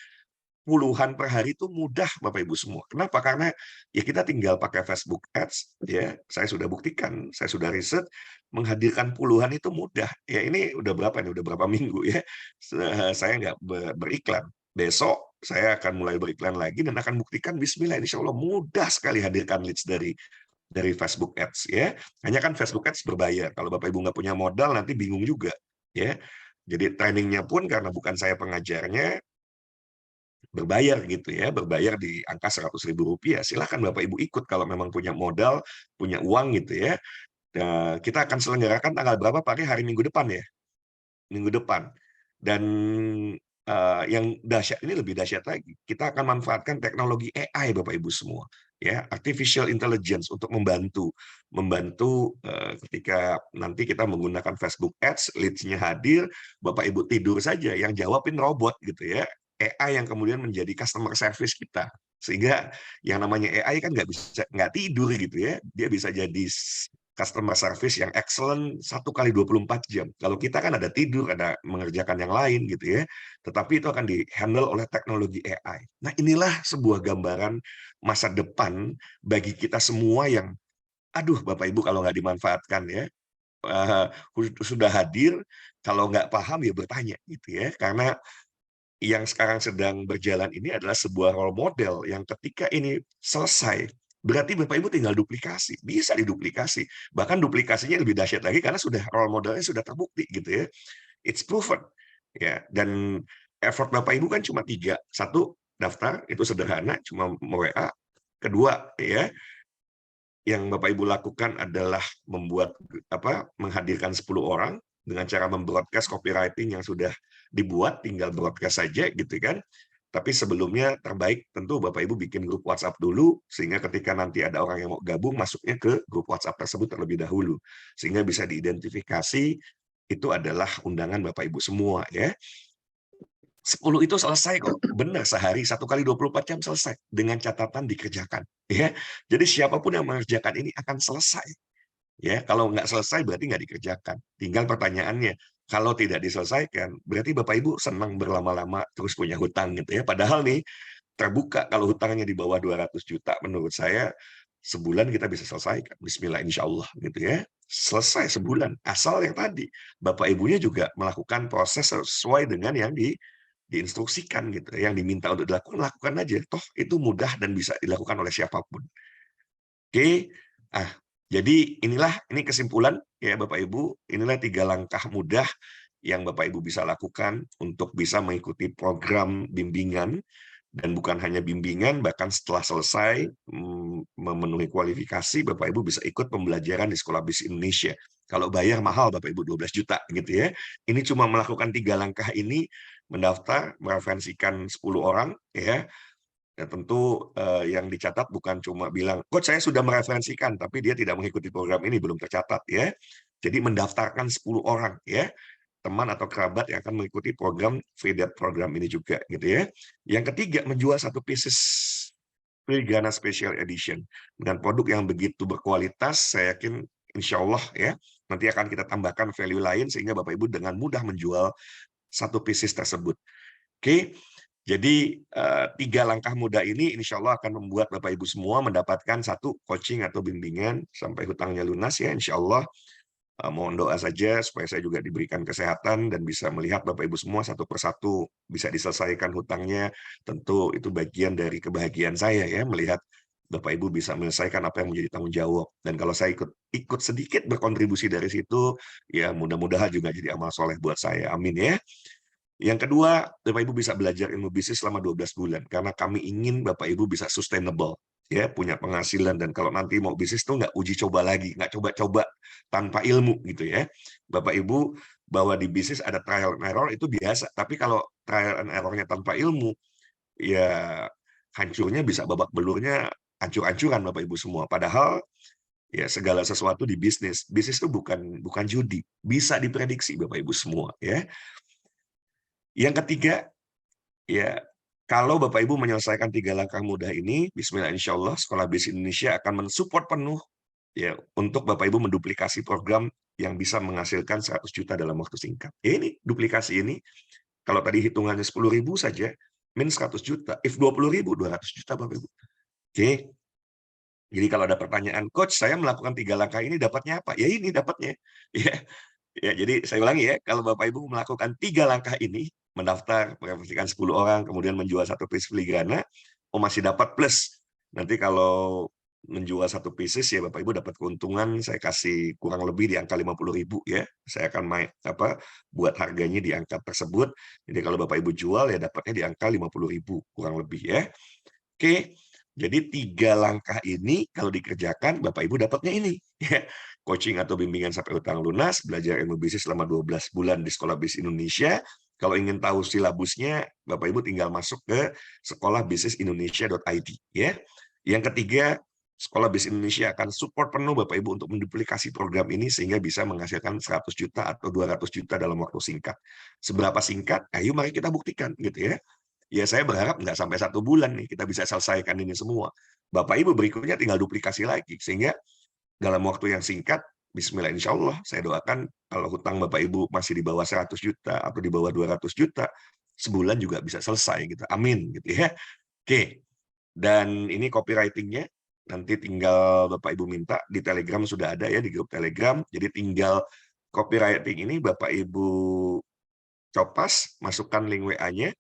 puluhan per hari itu mudah Bapak Ibu semua. Kenapa? Karena ya kita tinggal pakai Facebook Ads, ya. Saya sudah buktikan, saya sudah riset, menghadirkan puluhan itu mudah. Ya ini udah berapa nih? Udah berapa minggu ya. Saya nggak beriklan. Besok saya akan mulai beriklan lagi dan akan buktikan Bismillah, insya Allah mudah sekali hadirkan leads dari Facebook Ads ya. Hanya kan Facebook Ads berbayar. Kalau Bapak Ibu nggak punya modal nanti bingung juga ya. Jadi trainingnya pun karena bukan saya pengajarnya, berbayar gitu ya, berbayar di angka Rp100.000. Silahkan Bapak Ibu ikut kalau memang punya modal, punya uang gitu ya. Kita akan selenggarakan tanggal berapa Pak? Hari Minggu depan ya? Minggu depan. Dan yang dahsyat ini lebih dahsyat lagi. Kita akan manfaatkan teknologi AI Bapak Ibu semua. Ya, artificial intelligence untuk membantu ketika nanti kita menggunakan Facebook Ads, leads-nya hadir, Bapak Ibu tidur saja, yang jawabin robot gitu ya. AI yang kemudian menjadi customer service kita. Sehingga yang namanya AI kan nggak tidur gitu ya. Dia bisa jadi customer service yang excellent 1 kali 24 jam. Kalau kita kan ada tidur, ada mengerjakan yang lain gitu ya. Tetapi itu akan di-handle oleh teknologi AI. Nah, inilah sebuah gambaran masa depan bagi kita semua yang, aduh Bapak Ibu kalau nggak dimanfaatkan ya, sudah hadir, kalau nggak paham ya bertanya gitu ya. Karena yang sekarang sedang berjalan ini adalah sebuah role model yang ketika ini selesai, berarti Bapak Ibu tinggal duplikasi, bisa diduplikasi. Bahkan duplikasinya lebih dahsyat lagi karena sudah role modelnya sudah terbukti gitu ya. It's proven. Ya, dan effort Bapak Ibu kan cuma 3. Satu, daftar, itu sederhana, cuma WA. Kedua, ya, yang Bapak Ibu lakukan adalah menghadirkan 10 orang dengan cara membroadcast copywriting yang sudah dibuat, tinggal broadcast saja gitu kan. Tapi sebelumnya terbaik tentu Bapak Ibu bikin grup WhatsApp dulu, sehingga ketika nanti ada orang yang mau gabung, masuknya ke grup WhatsApp tersebut terlebih dahulu. Sehingga bisa diidentifikasi, itu adalah undangan Bapak Ibu semua ya. 10 itu selesai kok, benar sehari 1 kali 24 jam selesai, dengan catatan dikerjakan ya. Jadi siapapun yang mengerjakan ini akan selesai. Ya, kalau nggak selesai berarti nggak dikerjakan. Tinggal pertanyaannya, kalau tidak diselesaikan, berarti Bapak Ibu senang berlama-lama terus punya hutang gitu ya. Padahal nih, terbuka kalau hutangnya di bawah 200 juta, menurut saya sebulan kita bisa selesaikan. Bismillah insya Allah gitu ya. Selesai sebulan. Asal yang tadi, Bapak Ibunya juga melakukan proses sesuai dengan yang diinstruksikan gitu. Yang diminta untuk dilakukan, lakukan aja. Toh itu mudah dan bisa dilakukan oleh siapapun. Oke, jadi ini kesimpulan ya Bapak Ibu, inilah 3 langkah mudah yang Bapak Ibu bisa lakukan untuk bisa mengikuti program bimbingan, dan bukan hanya bimbingan, bahkan setelah selesai memenuhi kualifikasi, Bapak Ibu bisa ikut pembelajaran di Sekolah Bisnis Indonesia. Kalau bayar mahal Bapak Ibu 12 juta gitu ya. Ini cuma melakukan 3 langkah ini, mendaftar, mereferensikan 10 orang ya. Ya tentu yang dicatat bukan cuma bilang, "Coach saya sudah mereferensikan," tapi dia tidak mengikuti program ini, belum tercatat ya. Jadi mendaftarkan 10 orang ya, teman atau kerabat yang akan mengikuti program VDAT program ini juga gitu ya. Yang ketiga, menjual 1 pieces Filigrana Special Edition dengan produk yang begitu berkualitas. Saya yakin insya Allah ya, nanti akan kita tambahkan value lain sehingga Bapak Ibu dengan mudah menjual 1 pieces tersebut. Oke, jadi 3 langkah mudah ini insya Allah akan membuat Bapak Ibu semua mendapatkan 1 coaching atau bimbingan sampai hutangnya lunas ya insya Allah. Mohon doa saja supaya saya juga diberikan kesehatan dan bisa melihat Bapak Ibu semua satu persatu bisa diselesaikan hutangnya. Tentu itu bagian dari kebahagiaan saya ya, melihat Bapak Ibu bisa menyelesaikan apa yang menjadi tanggung jawab. Dan kalau saya ikut sedikit berkontribusi dari situ, ya mudah-mudahan juga jadi amal soleh buat saya. Amin ya. Yang kedua, Bapak Ibu bisa belajar ilmu bisnis selama 12 bulan, karena kami ingin Bapak Ibu bisa sustainable, ya, punya penghasilan, dan kalau nanti mau bisnis tuh nggak uji coba lagi, nggak coba-coba tanpa ilmu gitu ya. Bapak Ibu bahwa di bisnis ada trial and error itu biasa, tapi kalau trial and error-nya tanpa ilmu, ya hancurnya bisa babak belurnya hancur-hancuran Bapak Ibu semua. Padahal ya segala sesuatu di bisnis itu bukan judi, bisa diprediksi Bapak Ibu semua ya. Yang ketiga, ya kalau Bapak Ibu menyelesaikan 3 langkah mudah ini, bismillah insyaallah Sekolah Bisnis Indonesia akan mensupport penuh ya untuk Bapak Ibu menduplikasi program yang bisa menghasilkan 100 juta dalam waktu singkat. Ya ini duplikasi ini kalau tadi hitungannya 10.000 saja, min 100 juta, if 20.000 200 juta Bapak Ibu. Oke. Jadi kalau ada pertanyaan, "Coach, saya melakukan 3 langkah ini dapatnya apa?" Ya ini dapatnya. Ya. Ya, jadi saya ulangi ya, kalau Bapak Ibu melakukan 3 langkah ini, mendaftar, mereferensikan 10 orang, kemudian menjual 1 piece filigrana, masih dapat plus. Nanti kalau menjual 1 pieces ya Bapak Ibu dapat keuntungan, saya kasih kurang lebih di angka 50.000 ya. Saya akan buat harganya di angka tersebut. Jadi kalau Bapak Ibu jual ya dapatnya di angka 50.000 kurang lebih ya. Oke, jadi 3 langkah ini kalau dikerjakan Bapak Ibu dapatnya ini ya. Coaching atau bimbingan sampai utang lunas, belajar ilmu bisnis selama 12 bulan di Sekolah Bisnis Indonesia. Kalau ingin tahu silabusnya, Bapak Ibu tinggal masuk ke sekolahbisnisindonesia.id ya. Yang ketiga, Sekolah Bisnis Indonesia akan support penuh Bapak Ibu untuk menduplikasi program ini sehingga bisa menghasilkan 100 juta atau 200 juta dalam waktu singkat. Seberapa singkat? Ayo mari kita buktikan gitu ya. Ya saya berharap nggak sampai 1 bulan nih kita bisa selesaikan ini semua. Bapak Ibu berikutnya tinggal duplikasi lagi sehingga dalam waktu yang singkat, bismillah insyaallah saya doakan kalau hutang Bapak Ibu masih di bawah 100 juta atau di bawah 200 juta, sebulan juga bisa selesai gitu. Amin gitu ya. Oke. Dan ini copywriting-nya nanti tinggal Bapak Ibu minta di Telegram sudah ada ya di grup Telegram. Jadi tinggal copywriting ini Bapak Ibu copas, masukkan link WA-nya.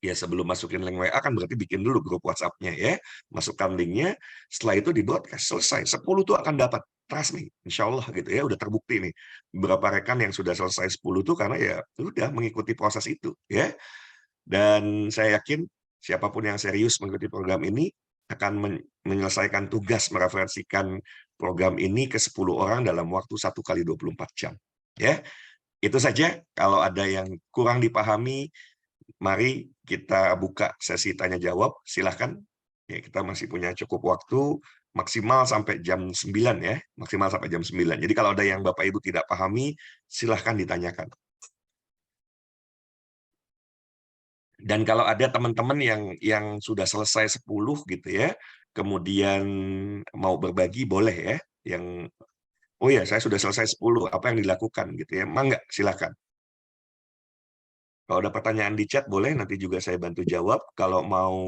Ya sebelum masukin link WA kan berarti bikin dulu grup WhatsApp-nya ya. Masukkan linknya, setelah itu di broadcast, selesai. 10 tuh akan dapat. Trust me, insya Allah gitu ya, udah terbukti nih. Beberapa rekan yang sudah selesai 10 tuh karena ya udah mengikuti proses itu ya. Dan saya yakin siapapun yang serius mengikuti program ini akan menyelesaikan tugas mereferensikan program ini ke 10 orang dalam waktu 1 kali 24 jam. Ya, itu saja. Kalau ada yang kurang dipahami, mari kita buka sesi tanya jawab, silahkan. Ya, kita masih punya cukup waktu, maksimal sampai jam 9 ya, maksimal sampai jam 9. Jadi kalau ada yang Bapak Ibu tidak pahami, silahkan ditanyakan. Dan kalau ada teman-teman yang sudah selesai 10 gitu ya, kemudian mau berbagi boleh ya, yang oh ya saya sudah selesai 10, apa yang dilakukan gitu ya, mangga silahkan. Kalau ada pertanyaan di chat boleh, nanti juga saya bantu jawab. Kalau mau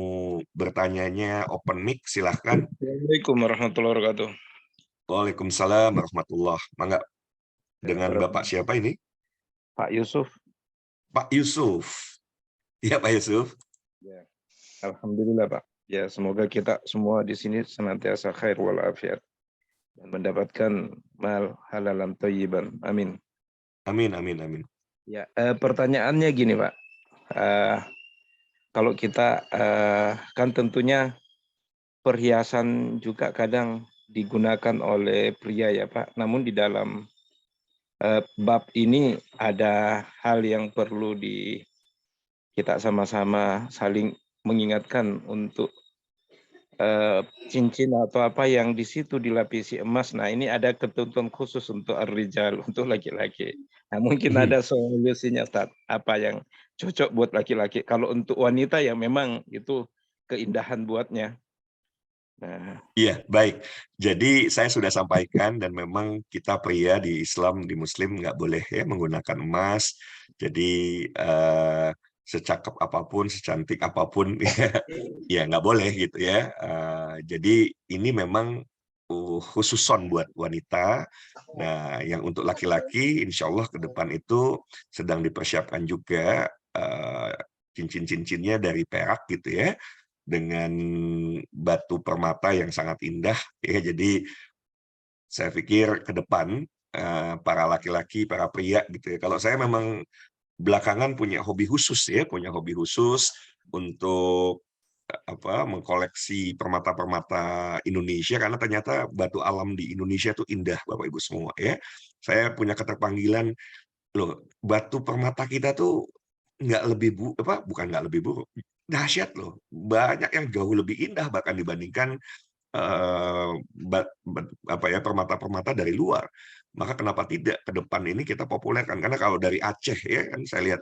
bertanyanya open mic, silahkan. Assalamualaikum warahmatullahi wabarakatuh. Waalaikumsalam warahmatullahi. Mangga. Dengan Ya, Bapak siapa ini? Pak Yusuf. Pak Yusuf. Iya Pak Yusuf. Ya. Alhamdulillah Pak. Ya semoga kita semua di sini senantiasa khair walafiat dan mendapatkan mal halalan thayyiban. Amin. Amin, amin, amin. Ya, pertanyaannya gini Pak. Kalau kita kan tentunya perhiasan juga kadang digunakan oleh pria ya Pak. Namun di dalam bab ini ada hal yang perlu kita sama-sama saling mengingatkan untuk cincin atau apa yang di situ dilapisi emas. Nah, ini ada ketentuan khusus untuk ar-rijal, untuk laki-laki. Nah, mungkin ada solusinya, Ustaz, apa yang cocok buat laki-laki. Kalau untuk wanita ya memang itu keindahan buatnya. Nah, Iya, baik. Jadi saya sudah sampaikan dan memang kita pria di Islam, di Muslim nggak boleh ya menggunakan emas. Jadi secakep apapun, secantik apapun, ya nggak boleh gitu ya. Jadi ini memang khususon buat wanita. Nah, yang untuk laki-laki, insya Allah ke depan itu sedang dipersiapkan juga cincin-cincinnya dari perak gitu ya, dengan batu permata yang sangat indah ya. Jadi saya pikir ke depan para laki-laki, para pria gitu ya. Kalau saya memang belakangan punya hobi khusus ya, punya hobi khusus untuk mengkoleksi permata-permata Indonesia karena ternyata batu alam di Indonesia itu indah Bapak Ibu semua ya. Saya punya keterpanggilan, loh, batu permata kita tuh bukan nggak lebih buruk, dahsyat loh. Banyak yang jauh lebih indah bahkan dibandingkan permata-permata dari luar. Maka kenapa tidak ke depan ini kita populerkan? Karena kalau dari Aceh ya kan saya lihat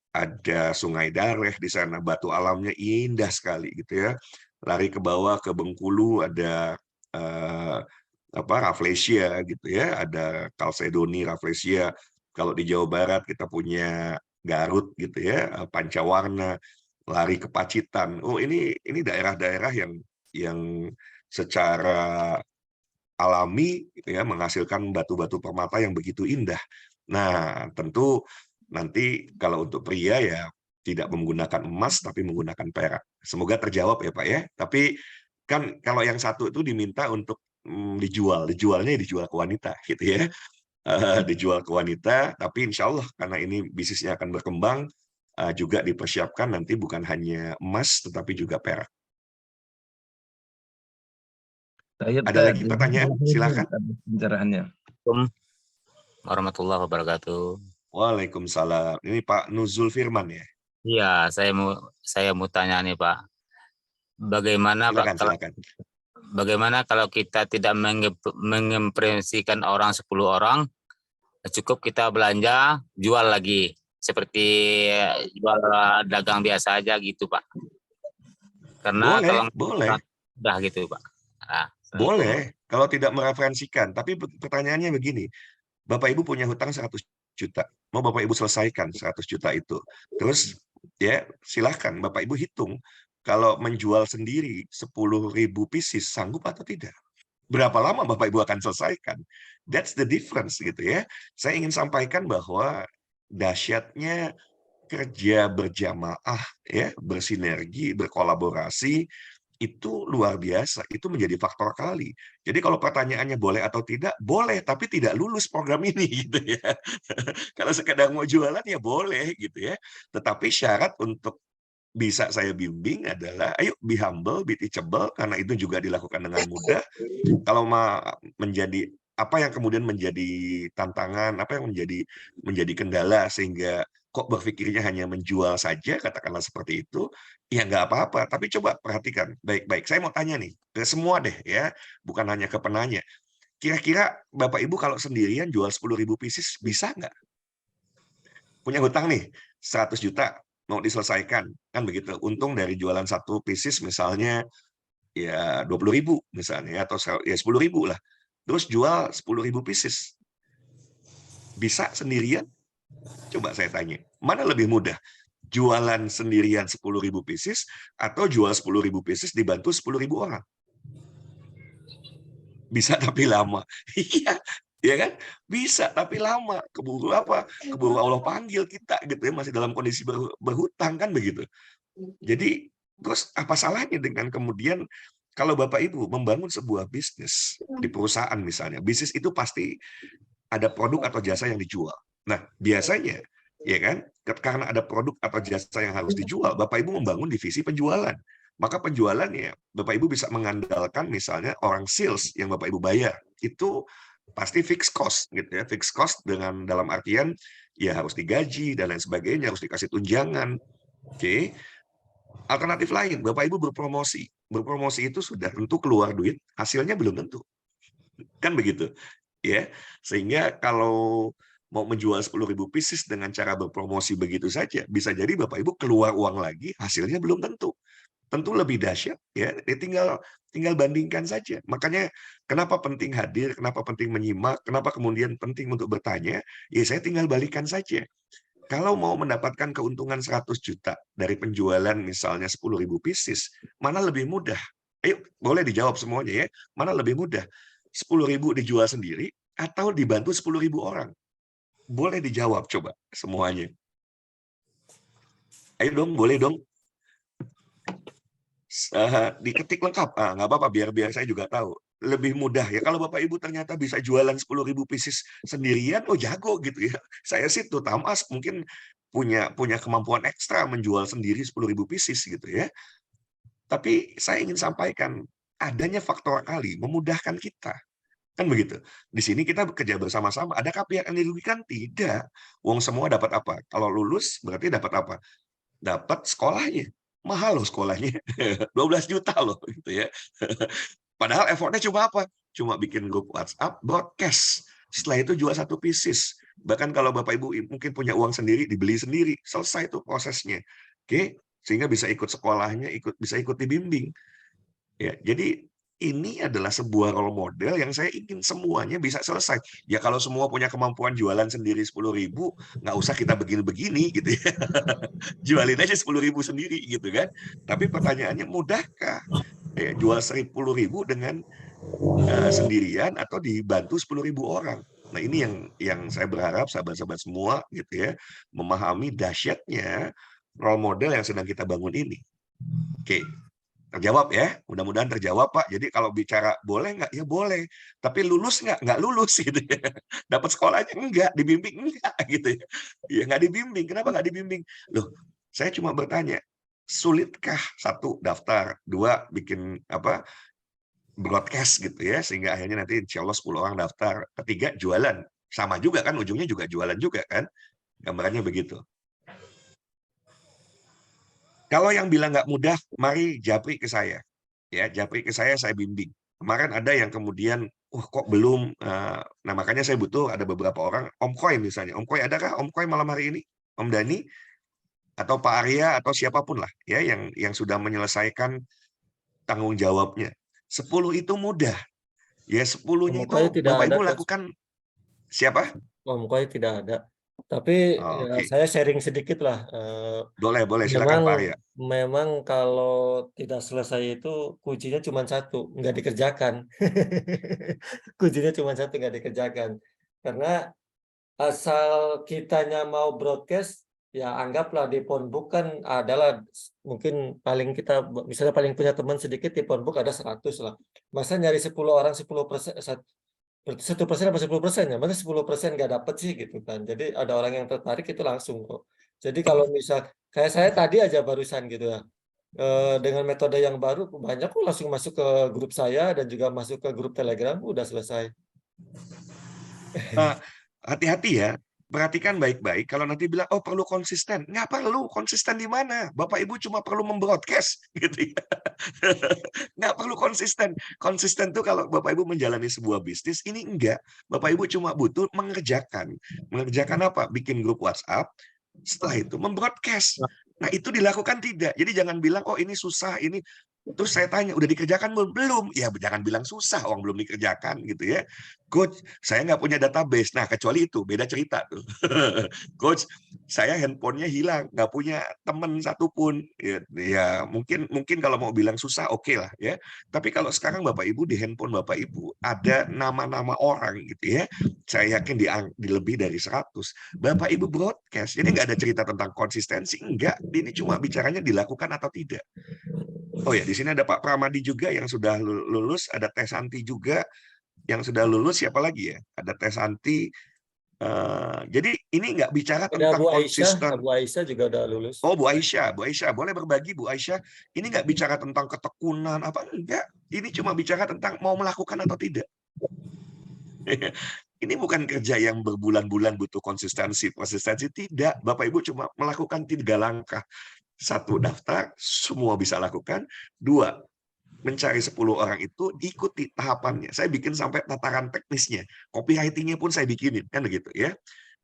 ada Sungai Dareh di sana, batu alamnya indah sekali gitu ya. Lari ke bawah ke Bengkulu ada Rafflesia gitu ya, ada Calcedony Rafflesia. Kalau di Jawa Barat kita punya Garut gitu ya, Pancawarna, lari ke Pacitan. Oh, ini daerah-daerah yang secara alami ya menghasilkan batu-batu permata yang begitu indah. Nah, tentu nanti kalau untuk pria ya tidak menggunakan emas tapi menggunakan perak. Semoga terjawab ya Pak ya. Tapi kan kalau yang satu itu diminta untuk dijualnya dijual ke wanita gitu ya. Dijual ke wanita, tapi insya Allah karena ini bisnisnya akan berkembang juga dipersiapkan nanti bukan hanya emas tetapi juga perak. Ada lagi pertanyaan? Silakan. Pencerahannya. Assalamualaikum warahmatullahi wabarakatuh. Waalaikumsalam. Ini Pak Nuzul Firman ya? Iya, saya mau tanya nih Pak. Bagaimana Silakan. Bagaimana kalau kita tidak mengempresikan orang 10 orang, cukup kita belanja, jual lagi. Seperti jual dagang biasa aja gitu Pak. Karena boleh. Udah gitu Pak. Nah, boleh, kalau tidak mereferensikan. Tapi pertanyaannya begini, Bapak Ibu punya hutang 100 juta. Mau Bapak Ibu selesaikan 100 juta itu. Terus ya silahkan Bapak Ibu hitung. Kalau menjual sendiri 10.000 pieces, sanggup atau tidak? Berapa lama Bapak Ibu akan selesaikan? That's the difference gitu ya. Saya ingin sampaikan bahwa dahsyatnya kerja berjamaah, ya, bersinergi, berkolaborasi, itu luar biasa. Itu menjadi faktor kali. Jadi kalau pertanyaannya boleh atau tidak, boleh, tapi tidak lulus program ini gitu ya. Kalau sekedar mau jualan ya boleh gitu ya. Tetapi syarat untuk bisa saya bimbing adalah ayo be humble, be teachable, karena itu juga dilakukan dengan mudah. Kalau menjadi apa yang kemudian menjadi tantangan, apa yang menjadi kendala sehingga kok berpikirnya hanya menjual saja, katakanlah seperti itu, ya nggak apa-apa. Tapi coba perhatikan baik-baik. Saya mau tanya nih ke semua deh ya, bukan hanya ke penanya. Kira-kira Bapak Ibu kalau sendirian jual 10.000 pieces bisa nggak? Punya hutang nih 100 juta mau diselesaikan kan begitu. Untung dari jualan satu pieces misalnya ya 20.000 misalnya atau ya 10.000 lah. Terus jual 10.000 pieces. Bisa sendirian? Coba saya tanya, mana lebih mudah? Jualan sendirian 10.000 pieces atau jual 10.000 pieces dibantu 10.000 orang? Bisa tapi lama. Iya, ya kan? Bisa tapi lama. Keburu Allah panggil kita gitu ya, masih dalam kondisi berhutang kan begitu. Jadi terus apa salahnya dengan kemudian kalau Bapak Ibu membangun sebuah bisnis di perusahaan misalnya, bisnis itu pasti ada produk atau jasa yang dijual. Nah, biasanya ya kan, karena ada produk atau jasa yang harus dijual, Bapak Ibu membangun divisi penjualan. Maka penjualannya Bapak Ibu bisa mengandalkan misalnya orang sales yang Bapak Ibu bayar. Itu pasti fixed cost gitu ya. Fixed cost dengan dalam artian ya harus digaji dan lain sebagainya, harus dikasih tunjangan. Oke. Alternatif lain, Bapak Ibu berpromosi. Berpromosi itu sudah tentu keluar duit, hasilnya belum tentu. Kan begitu. Ya. Sehingga kalau mau menjual 10.000 pieces dengan cara berpromosi begitu saja, bisa jadi Bapak Ibu keluar uang lagi, hasilnya belum tentu. Tentu lebih dahsyat ya. Tinggal bandingkan saja. Makanya kenapa penting hadir, kenapa penting menyimak, kenapa kemudian penting untuk bertanya, ya saya tinggal balikan saja. Kalau mau mendapatkan keuntungan 100 juta dari penjualan misalnya 10.000 pieces, mana lebih mudah? Ayo, boleh dijawab semuanya ya. Mana lebih mudah? 10.000 dijual sendiri atau dibantu 10.000 orang? Boleh dijawab coba semuanya. Ayo dong, boleh dong. Diketik lengkap. Nggak apa-apa, biar saya juga tahu. Lebih mudah ya. Kalau Bapak Ibu ternyata bisa jualan 10.000 pieces sendirian, oh jago gitu ya. Saya sih tuh Tamas mungkin punya kemampuan ekstra menjual sendiri 10.000 pieces gitu ya. Tapi saya ingin sampaikan, adanya faktor kali memudahkan kita. Kan begitu. Di sini kita bekerja bersama-sama. Adakah pihak yang dirugikan? Tidak. Wong semua dapat apa? Kalau lulus berarti dapat apa? Dapat sekolahnya. mahal loh sekolahnya, 12 juta loh gitu ya. Padahal effortnya cuma apa? Cuma bikin grup WhatsApp, broadcast. Setelah itu jual 1 pieces. Bahkan kalau Bapak Ibu mungkin punya uang sendiri, dibeli sendiri, selesai itu prosesnya. Oke, sehingga bisa ikut sekolahnya, bisa ikut dibimbing. Ya, jadi ini adalah sebuah role model yang saya ingin semuanya bisa selesai. Ya kalau semua punya kemampuan jualan sendiri 10.000, nggak usah kita begini-begini gitu ya. Jualin aja 10.000 sendiri gitu kan. Tapi pertanyaannya mudahkah? Ya, jual 10.000 dengan sendirian atau dibantu 10.000 orang. Nah ini yang saya berharap sahabat-sahabat semua gitu ya memahami dahsyatnya role model yang sedang kita bangun ini. Oke, terjawab ya, mudah-mudahan terjawab Pak. Jadi kalau bicara boleh nggak? Ya boleh. Tapi lulus nggak? Nggak lulus gitu ya. Dapat sekolahnya enggak, dibimbing enggak gitu ya. Ya nggak dibimbing. Kenapa nggak dibimbing? Loh, saya cuma bertanya, sulitkah 1 daftar, 2 bikin apa broadcast gitu ya, sehingga akhirnya nanti insya Allah 10 orang daftar, ketiga jualan. Sama juga kan, ujungnya juga jualan juga kan. Gambarannya begitu. Kalau yang bilang nggak mudah, mari japri ke saya. Ya, japri ke saya bimbing. Kemarin ada yang kemudian, kok belum, nah makanya saya butuh ada beberapa orang, Om Koy misalnya. Om Koy adakah Om Koy malam hari ini? Om Dani? Atau Pak Arya, atau siapapun lah ya yang sudah menyelesaikan tanggung jawabnya. 10 itu mudah. Ya 10-nya Om itu Koy tidak Bapak ada, Ibu Coach. lakukan. Siapa? Om Koy tidak ada. Tapi Oh, ya, oke. saya sharing sedikit lah. Boleh silakan Pak Arya. Memang kalau tidak selesai itu kuncinya cuma 1, nggak dikerjakan. Kuncinya cuma 1, nggak dikerjakan. Karena asal kitanya mau broadcast, ya anggaplah di phonebook kan adalah mungkin misalnya paling punya teman sedikit di phonebook ada 100 lah. Masa nyari 10 orang 10%, 1% apa 10% ya? Masa 10% nggak dapet sih gitu kan. Jadi ada orang yang tertarik itu langsung kok. Jadi kalau misal kayak saya tadi aja barusan gitu ya, dengan metode yang baru banyak kok langsung masuk ke grup saya dan juga masuk ke grup Telegram, udah selesai. Hati-hati ya, perhatikan baik-baik. Kalau nanti bilang, oh perlu konsisten. Nggak perlu, konsisten di mana? Bapak Ibu cuma perlu membroadcast. Gitu ya. Nggak perlu konsisten. Konsisten tuh kalau Bapak Ibu menjalani sebuah bisnis, ini enggak. Bapak Ibu cuma butuh mengerjakan. Mengerjakan apa? Bikin grup WhatsApp, setelah itu membroadcast. Nah itu dilakukan tidak. Jadi jangan bilang, oh ini susah, ini. Terus saya tanya, udah dikerjakan belum? Belum. Ya jangan bilang susah, orang belum dikerjakan gitu ya. Coach, saya nggak punya database. Nah, kecuali itu, beda cerita tuh. Coach, saya handphonenya hilang, nggak punya teman satupun. Ya mungkin kalau mau bilang susah, oke lah ya. Tapi kalau sekarang Bapak Ibu di handphone Bapak Ibu ada nama-nama orang gitu ya. Saya yakin di lebih dari 100. Bapak Ibu broadcast, jadi nggak ada cerita tentang konsistensi, enggak. Ini cuma bicaranya dilakukan atau tidak. Oh ya, di sini ada Pak Pramadi juga yang sudah lulus, ada Teh Santi juga yang sudah lulus, siapa lagi ya? Ada Teh Santi. Jadi ini nggak bicara Ada tentang Bu konsisten. Aisyah juga udah lulus. Oh, Bu Aisyah boleh berbagi Bu Aisyah. Ini nggak bicara tentang ketekunan apa enggak. Ini cuma bicara tentang mau melakukan atau tidak. Ini bukan kerja yang berbulan-bulan butuh konsistensi tidak. Bapak Ibu cuma melakukan 3 langkah. 1, daftar, semua bisa lakukan. 2, mencari 10 orang itu, ikuti tahapannya. Saya bikin sampai tataran teknisnya. Copywriting-nya pun saya bikinin, kan begitu ya.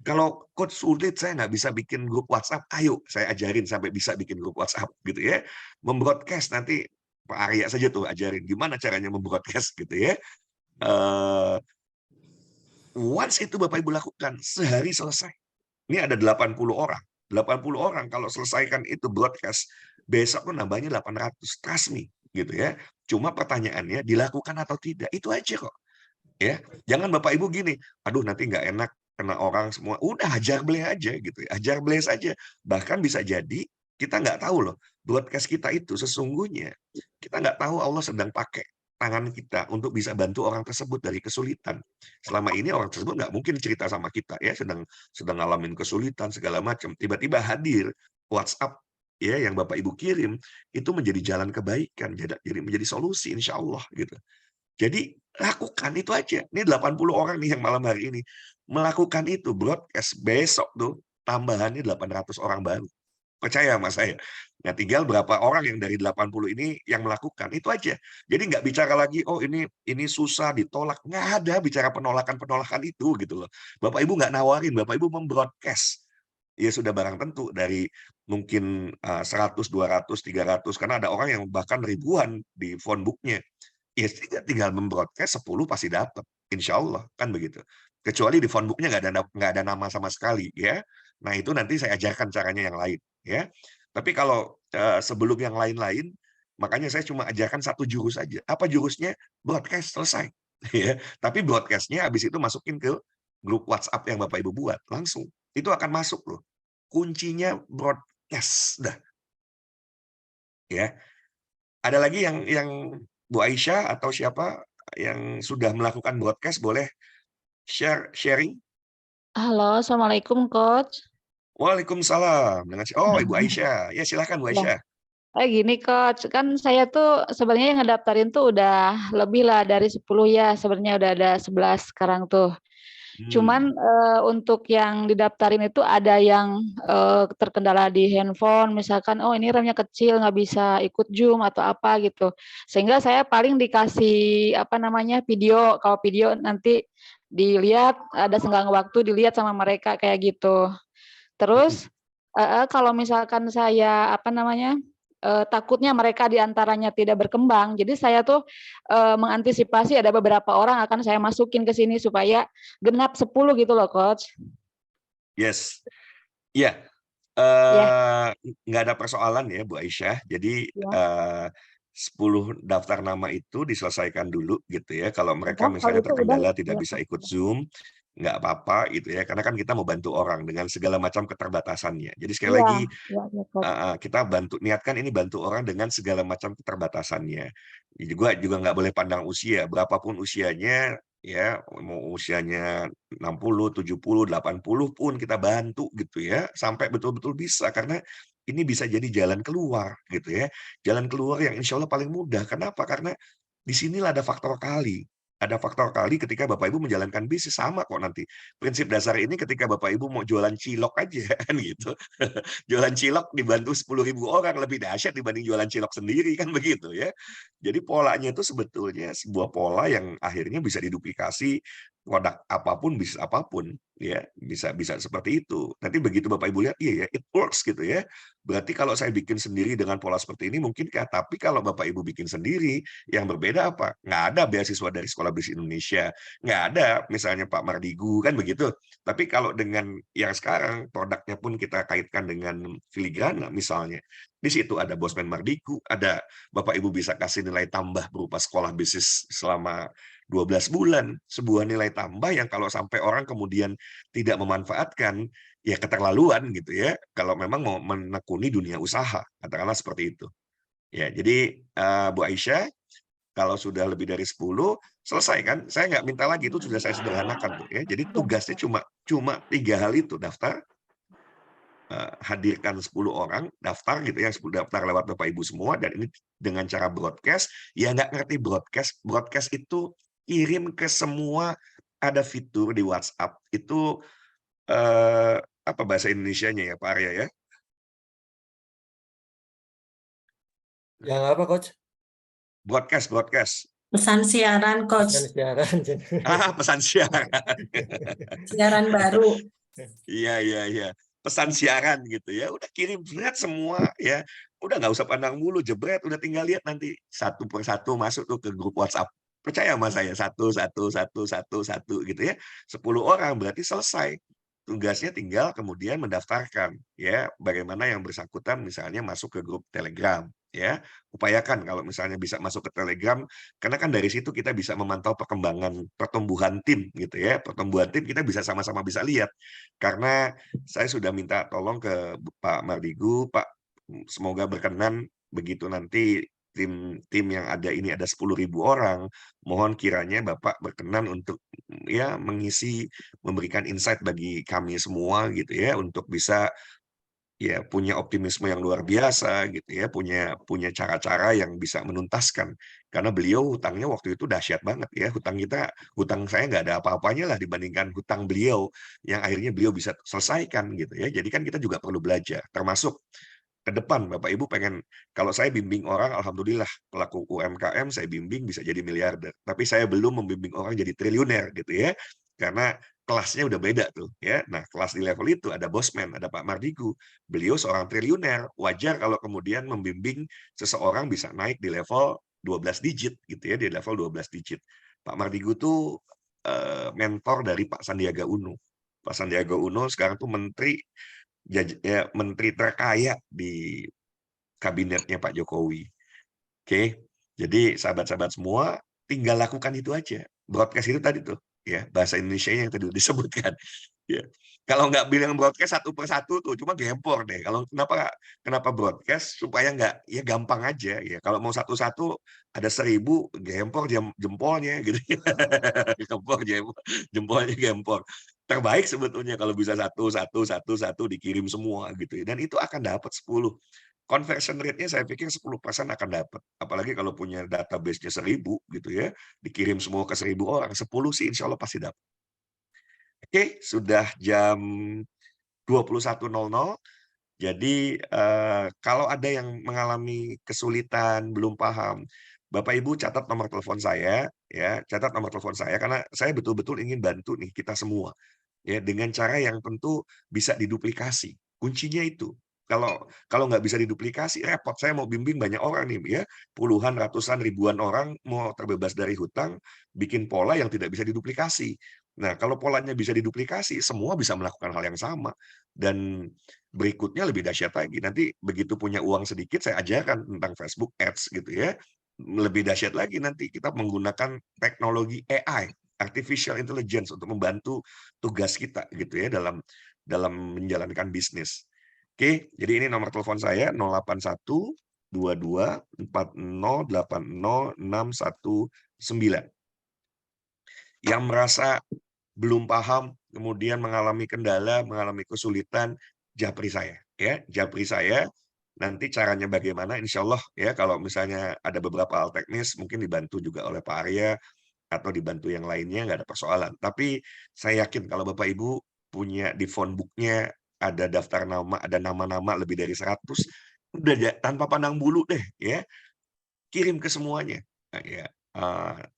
Kalau coach sulit, saya nggak bisa bikin grup WhatsApp, ayo saya ajarin sampai bisa bikin grup WhatsApp gitu ya. Membroadcast nanti Pak Arya saja tuh ajarin gimana caranya membroadcast gitu ya. Once itu Bapak Ibu lakukan, sehari selesai. Ini ada 80 orang. 80 orang kalau selesaikan itu broadcast, besok tuh nambahnya 800. Trust me, gitu ya. Cuma pertanyaannya dilakukan atau tidak, itu aja kok. Ya, jangan Bapak Ibu gini, aduh nanti nggak enak kena orang semua. Udah hajar bleh aja gitu ya. Hajar bleh saja. Bahkan bisa jadi kita nggak tahu loh, broadcast kita itu sesungguhnya kita nggak tahu Allah sedang pakai tangan kita untuk bisa bantu orang tersebut dari kesulitan. Selama ini orang tersebut nggak mungkin cerita sama kita ya, sedang ngalamin kesulitan segala macam. Tiba-tiba hadir WhatsApp ya yang Bapak Ibu kirim itu menjadi jalan kebaikan, jadi menjadi solusi insya Allah gitu. Jadi lakukan itu aja. Ini 80 orang nih yang malam hari ini melakukan itu broadcast, besok tuh tambahannya 800 orang baru. Percaya sama saya. Nah, tinggal berapa orang yang dari 80 ini yang melakukan, itu aja. Jadi nggak bicara lagi, oh ini susah, ditolak. Nggak ada bicara penolakan-penolakan itu gitu loh. Bapak Ibu nggak nawarin, Bapak Ibu membroadcast. Ya sudah barang tentu dari mungkin 100, 200, 300, karena ada orang yang bahkan ribuan di phone book-nya. Ya tinggal membroadcast 10 pasti dapat, insya Allah kan begitu. Kecuali di phone book-nya nggak ada nama sama sekali ya. Nah itu nanti saya ajarkan caranya yang lain ya. Tapi kalau sebelum yang lain-lain, makanya saya cuma ajarkan satu jurus aja. Apa jurusnya? Broadcast selesai. Ya. Tapi broadcast-nya habis itu masukin ke grup WhatsApp yang Bapak Ibu buat langsung. Itu akan masuk loh. Kuncinya broadcast dah. Ya. Ada lagi yang Bu Aisyah atau siapa yang sudah melakukan broadcast boleh sharing? Halo, Assalamualaikum Coach. Waalaikumsalam. Oh, Ibu Aisyah. Ya, silakan Bu Ya. Aisyah. Gini Coach, kan saya tuh sebenarnya yang ngedaftarin tuh udah lebih lah dari 10 ya, sebenarnya udah ada 11 sekarang tuh. Cuman untuk yang didaftarin itu ada yang terkendala di handphone, misalkan oh ini RAM-nya kecil nggak bisa ikut Zoom atau apa gitu. Sehingga saya paling dikasih apa namanya video, kalau video nanti dilihat ada senggang waktu dilihat sama mereka kayak gitu. Terus kalau misalkan saya apa namanya takutnya mereka diantaranya tidak berkembang, jadi saya tuh mengantisipasi ada beberapa orang akan saya masukin ke sini supaya genap 10 gitu loh Coach. Yes. Ya. Ya. Nggak ada persoalan ya Bu Aisyah. Jadi Ya. 10 daftar nama itu diselesaikan dulu gitu ya. Kalau mereka Kalau misalnya itu udah terkendala tidak ya. bisa ikut Zoom, nggak apa-apa gitu ya. Karena kan kita mau bantu orang dengan segala macam keterbatasannya. Jadi sekali Iya, lagi ya, Coach. kita niatkan ini bantu orang dengan segala macam keterbatasannya. Jadi juga nggak boleh pandang usia, berapapun usianya ya, mau usianya 60, 70, 80 pun kita bantu gitu ya, sampai betul-betul bisa karena ini bisa jadi jalan keluar gitu ya. Jalan keluar yang insya Allah paling mudah. Kenapa? Karena di sinilah ada faktor kali. Ada faktor kali ketika Bapak Ibu menjalankan bisnis sama kok nanti. Prinsip dasar ini ketika Bapak Ibu mau jualan cilok aja kan gitu. Jualan cilok dibantu 10.000 orang lebih dahsyat dibanding jualan cilok sendiri kan begitu ya. Jadi polanya itu sebetulnya sebuah pola yang akhirnya bisa diduplikasi produk apapun, bisnis apapun ya, bisa seperti itu. Nanti begitu Bapak Ibu lihat iya ya, it works gitu ya. Berarti kalau saya bikin sendiri dengan pola seperti ini mungkinkah? Tapi kalau Bapak Ibu bikin sendiri, yang berbeda apa? Nggak ada beasiswa dari Sekolah Bisnis Indonesia, nggak ada misalnya Pak Mardigu kan begitu. Tapi kalau dengan yang sekarang produknya pun kita kaitkan dengan filigrana misalnya, di situ ada Bosman Mardigu, ada Bapak Ibu bisa kasih nilai tambah berupa sekolah bisnis selama 12 bulan, sebuah nilai tambah yang kalau sampai orang kemudian tidak memanfaatkan, ya keterlaluan gitu ya, kalau memang mau menekuni dunia usaha, katakanlah seperti itu. Ya, jadi Bu Aisyah, kalau sudah lebih dari 10, selesai kan? Saya nggak minta lagi, itu sudah saya sederhanakan tuh ya. Jadi tugasnya cuma 3 hal itu, daftar, hadirkan 10 orang, daftar gitu ya, 10 daftar lewat Bapak Ibu semua, dan ini dengan cara broadcast, ya nggak ngerti broadcast itu kirim ke semua, ada fitur di WhatsApp, itu apa bahasa Indonesianya ya Pak Arya ya? Yang apa Coach? Broadcast. Pesan siaran, Kan Coach. siaran. Pesan siaran. Siaran baru. Iya. Pesan siaran gitu ya. Udah kirim berat semua ya. Udah nggak usah pandang bulu, jebret. Udah tinggal lihat nanti satu persatu masuk tuh ke grup WhatsApp. Percaya sama saya, satu gitu ya. 10 orang berarti selesai. Tugasnya tinggal kemudian mendaftarkan ya, bagaimana yang bersangkutan misalnya masuk ke grup Telegram ya. Upayakan kalau misalnya bisa masuk ke Telegram, karena kan dari situ kita bisa memantau perkembangan pertumbuhan tim gitu ya. Pertumbuhan tim kita bisa sama-sama bisa lihat. Karena saya sudah minta tolong ke Pak Mardigu, Pak, semoga berkenan begitu nanti tim yang ada ini ada 10.000 orang, mohon kiranya Bapak berkenan untuk ya memberikan insight bagi kami semua gitu ya, untuk bisa ya punya optimisme yang luar biasa gitu ya, punya cara-cara yang bisa menuntaskan. Karena beliau hutangnya waktu itu dahsyat banget ya, hutang saya nggak ada apa-apanya lah dibandingkan hutang beliau yang akhirnya beliau bisa selesaikan gitu ya. Jadi kan kita juga perlu belajar, termasuk ke depan Bapak Ibu pengen, kalau saya bimbing orang, alhamdulillah pelaku UMKM saya bimbing bisa jadi miliarder, tapi saya belum membimbing orang jadi triliuner gitu ya, karena kelasnya udah beda tuh ya. Nah, kelas di level itu ada Bosman, ada Pak Mardigu, beliau seorang triliuner, wajar kalau kemudian membimbing seseorang bisa naik di level 12 digit gitu ya, di level 12 digit. Pak Mardigu tuh mentor dari Pak Sandiaga Uno. Pak Sandiaga Uno sekarang tuh menteri terkaya di kabinetnya Pak Jokowi. Oke, jadi sahabat-sahabat semua tinggal lakukan itu aja. Broadcast itu tadi tuh, ya bahasa Indonesia yang tadi disebutkan. Ya, kalau nggak bilang broadcast satu per satu tuh, cuma gempor deh. Kalau kenapa broadcast supaya nggak, ya gampang aja ya. Kalau mau satu-satu ada 1000 gempor jempolnya gitu. Gempor jempolnya gempor. Terbaik sebetulnya kalau bisa satu dikirim semua gitu ya. Dan itu akan dapat 10. Conversion rate-nya saya pikir 10% akan dapat. Apalagi kalau punya database-nya 1000 gitu ya, dikirim semua ke 1000 orang, 10 sih insya Allah pasti dapat. Oke, sudah jam 21.00. Jadi kalau ada yang mengalami kesulitan, belum paham, Bapak Ibu catat nomor telepon saya ya, catat nomor telepon saya karena saya betul-betul ingin bantu nih kita semua. Ya, dengan cara yang tentu bisa diduplikasi. Kuncinya itu. Kalau nggak bisa diduplikasi, repot. Saya mau bimbing banyak orang nih, ya, puluhan, ratusan, ribuan orang mau terbebas dari hutang, bikin pola yang tidak bisa diduplikasi. Nah, kalau polanya bisa diduplikasi, semua bisa melakukan hal yang sama. Dan berikutnya lebih dahsyat lagi. Nanti begitu punya uang sedikit, saya ajarkan tentang Facebook Ads gitu ya. Lebih dahsyat lagi nanti kita menggunakan teknologi AI, artificial intelligence, untuk membantu tugas kita gitu ya dalam menjalankan bisnis. Oke, jadi ini nomor telepon saya 081 22 40 80 619. Yang merasa belum paham, kemudian mengalami kendala, mengalami kesulitan, japri saya ya, japri saya. Nanti caranya bagaimana, insya Allah ya, kalau misalnya ada beberapa hal teknis mungkin dibantu juga oleh Pak Arya atau dibantu yang lainnya, nggak ada persoalan. Tapi saya yakin kalau Bapak Ibu punya di phone book-nya ada daftar nama, ada nama-nama lebih dari 100, udah tanpa pandang bulu deh ya, kirim ke semuanya. Nah, ya,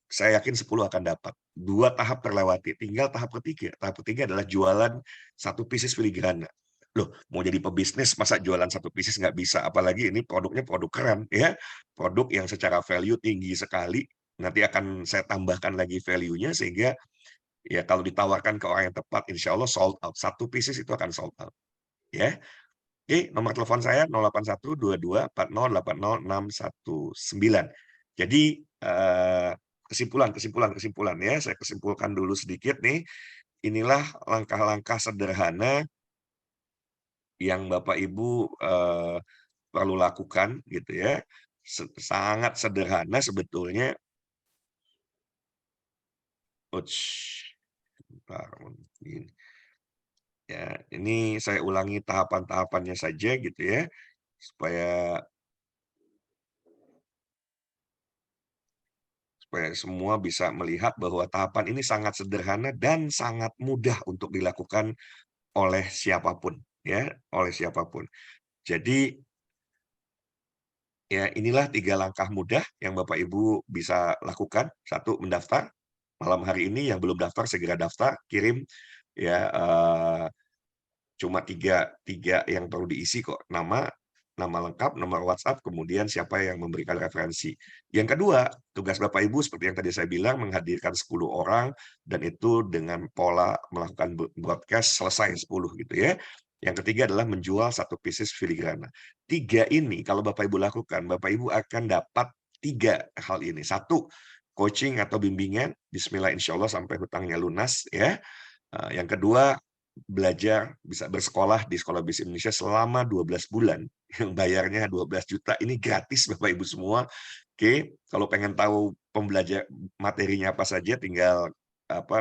saya yakin 10 akan dapat. 2 tahap terlewati, tinggal tahap ketiga. Tahap ketiga adalah jualan 1 pieces filigrana. Loh, mau jadi pebisnis masa jualan 1 pieces nggak bisa? Apalagi ini produknya produk keren ya, produk yang secara value tinggi sekali. Nanti akan saya tambahkan lagi value-nya sehingga ya kalau ditawarkan ke orang yang tepat, insya Allah sold out. 1 pieces itu akan sold out. Ya. Oke, nomor telepon saya 081 22 40 80 619. Jadi kesimpulan ya, saya kesimpulkan dulu sedikit nih. Inilah langkah-langkah sederhana yang Bapak Ibu perlu lakukan gitu ya. Sangat sederhana sebetulnya. Bentar, ya, ini saya ulangi tahapan-tahapannya saja gitu ya, supaya semua bisa melihat bahwa tahapan ini sangat sederhana dan sangat mudah untuk dilakukan oleh siapapun ya, oleh siapapun. Jadi ya inilah 3 langkah mudah yang Bapak Ibu bisa lakukan. 1, mendaftar. Malam hari ini yang belum daftar segera daftar, kirim ya, cuma tiga yang perlu diisi kok, nama lengkap, nomor WhatsApp, kemudian siapa yang memberikan referensi. Yang kedua, tugas Bapak Ibu seperti yang tadi saya bilang, menghadirkan 10 orang, dan itu dengan pola melakukan broadcast selesai 10 gitu ya. Yang ketiga adalah menjual 1 pieces filigrana. 3 ini kalau Bapak Ibu lakukan, Bapak Ibu akan dapat 3 hal ini. 1, coaching atau bimbingan, bismillah insya Allah sampai hutangnya lunas ya. Yang kedua, belajar, bisa bersekolah di Sekolah Bisnis Indonesia selama 12 bulan. Yang bayarnya 12 juta, ini gratis Bapak Ibu semua. Oke, kalau pengen tahu pembelajar materinya apa saja, tinggal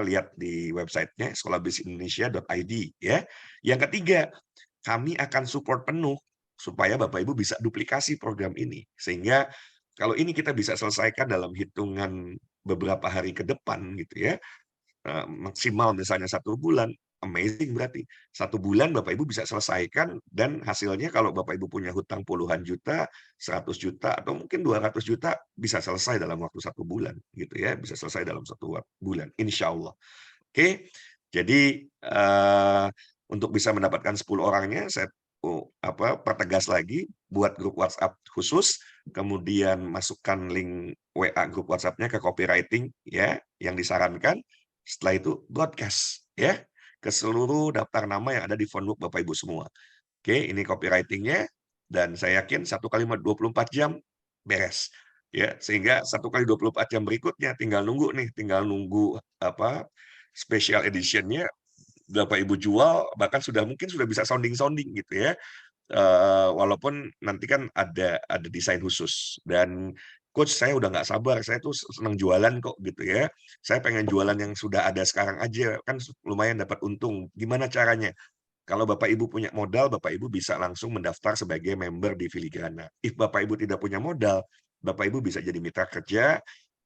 lihat di websitenya sekolahbisnisindonesia.id ya. Yang ketiga, kami akan support penuh supaya Bapak Ibu bisa duplikasi program ini. Sehingga kalau ini kita bisa selesaikan dalam hitungan beberapa hari ke depan gitu ya, maksimal misalnya 1 bulan, amazing berarti. 1 bulan Bapak Ibu bisa selesaikan dan hasilnya kalau Bapak Ibu punya hutang puluhan juta, 100 juta, atau mungkin 200 juta bisa selesai dalam waktu 1 bulan gitu ya, bisa selesai dalam 1 bulan, insya Allah. Oke, jadi untuk bisa mendapatkan 10 orangnya, saya pertegas lagi, buat grup WhatsApp khusus, kemudian masukkan link WA grup WhatsApp-nya ke copywriting ya, yang disarankan. Setelah itu broadcast ya ke seluruh daftar nama yang ada di phonebook Bapak Ibu semua. Oke, ini copywriting-nya dan saya yakin 1 kalimat 24 jam beres. Ya, sehingga 1 kali 24 jam berikutnya tinggal nunggu special edition-nya Bapak Ibu jual, bahkan mungkin sudah bisa sounding-sounding gitu ya. Walaupun nanti kan ada desain khusus dan coach saya udah nggak sabar, saya tuh senang jualan kok gitu ya. Saya pengen jualan yang sudah ada sekarang aja, kan lumayan dapat untung. Gimana caranya? Kalau Bapak Ibu punya modal, Bapak Ibu bisa langsung mendaftar sebagai member di Filigrana. If Bapak Ibu tidak punya modal, Bapak Ibu bisa jadi mitra kerja.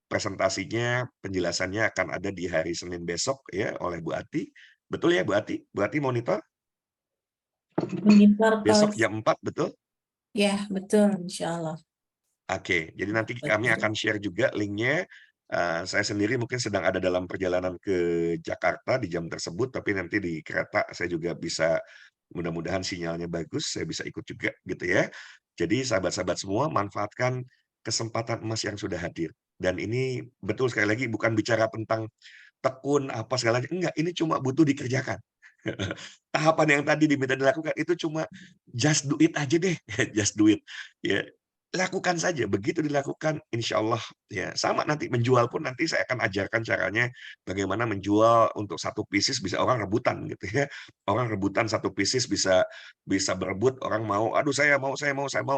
Presentasinya, penjelasannya akan ada di hari Senin besok ya oleh Bu Ati. Betul ya Bu Ati? Bu Ati monitor? Monitor, Besok Coach. jam 4, betul? Ya, betul, insya Allah. Oke, jadi nanti kami akan share juga linknya. Saya sendiri mungkin sedang ada dalam perjalanan ke Jakarta di jam tersebut, tapi nanti di kereta saya juga bisa, mudah-mudahan sinyalnya bagus, saya bisa ikut juga gitu ya. Jadi sahabat-sahabat semua manfaatkan kesempatan emas yang sudah hadir. Dan ini betul sekali lagi bukan bicara tentang tekun apa segalanya, enggak, ini cuma butuh dikerjakan. Tahapan yang tadi diminta dilakukan itu cuma just do it aja deh, just do it. Ya, lakukan saja. Begitu dilakukan, insya Allah ya sama nanti menjual pun nanti saya akan ajarkan caranya bagaimana menjual untuk 1 pieces bisa orang rebutan gitu ya. Orang rebutan 1 pieces bisa berebut, orang mau, aduh saya mau,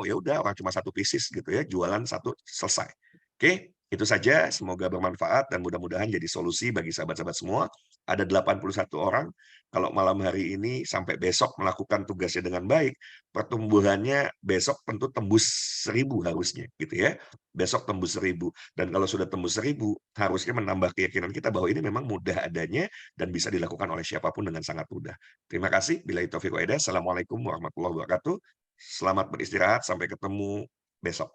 ya udah orang cuma 1 pieces gitu ya, jualan 1 selesai. Oke, itu saja. Semoga bermanfaat dan mudah-mudahan jadi solusi bagi sahabat-sahabat semua. Ada 81 orang. Kalau malam hari ini sampai besok melakukan tugasnya dengan baik, pertumbuhannya besok tentu tembus 1000 harusnya gitu ya. Besok tembus 1000 dan kalau sudah tembus 1000 harusnya menambah keyakinan kita bahwa ini memang mudah adanya dan bisa dilakukan oleh siapapun dengan sangat mudah. Terima kasih. Billahi taufiq wal hidayah. Assalamualaikum warahmatullahi wabarakatuh. Selamat beristirahat. Sampai ketemu besok.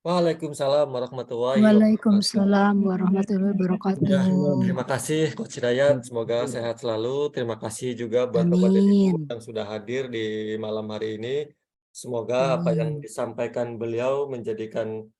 Waalaikumsalam warahmatullahi wabarakatuh. Waalaikumsalam warahmatullahi Ya, wabarakatuh. terima kasih Coach Hidayat, semoga sehat selalu. Terima kasih juga buat Bapak dan Ibu Amin. yang sudah hadir di malam hari ini. Semoga apa yang Amin. disampaikan beliau menjadikan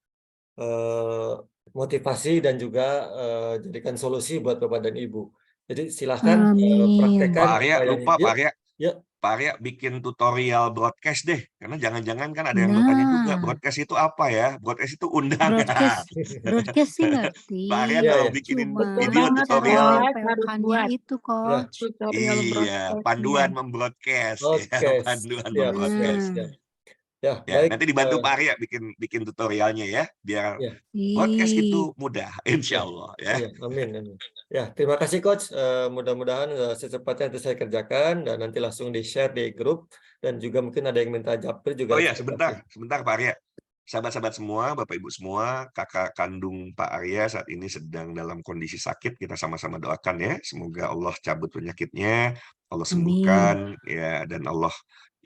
motivasi dan juga jadikan solusi buat Bapak dan Ibu. Jadi silahkan Amin. praktekkan Pak Arya, apa yang lupa Pak Arya. ya. Pak Arya bikin tutorial broadcast deh, karena jangan-jangan kan ada yang bertanya juga, Nah, broadcast itu apa ya? Broadcast itu undangan. broadcast sih ngerti. Pak Arya Ya, tolong ya. bikinin Cuman video banget, cara tutorial. harus menyampaikannya buat. itu, Ya. Coach. Tutorial Iya, broadcast-nya. panduan membroadcast ya, Oke, panduan siap, siap, membroadcast. siap. Ya, Ya, baik. nanti dibantu Pak Arya bikin tutorialnya ya, biar Ya. broadcast Ih, itu mudah, insya Ya, Allah ya. iya, amin, amin. Ya, terima kasih Coach. Mudah-mudahan secepatnya itu saya kerjakan dan nanti langsung di-share di grup dan juga mungkin ada yang minta japri juga. Oh ya, nanti sebentar Pak Arya. Sahabat-sahabat semua, Bapak Ibu semua, kakak kandung Pak Arya saat ini sedang dalam kondisi sakit. Kita sama-sama doakan ya, semoga Allah cabut penyakitnya, Allah amin. sembuhkan ya, dan Allah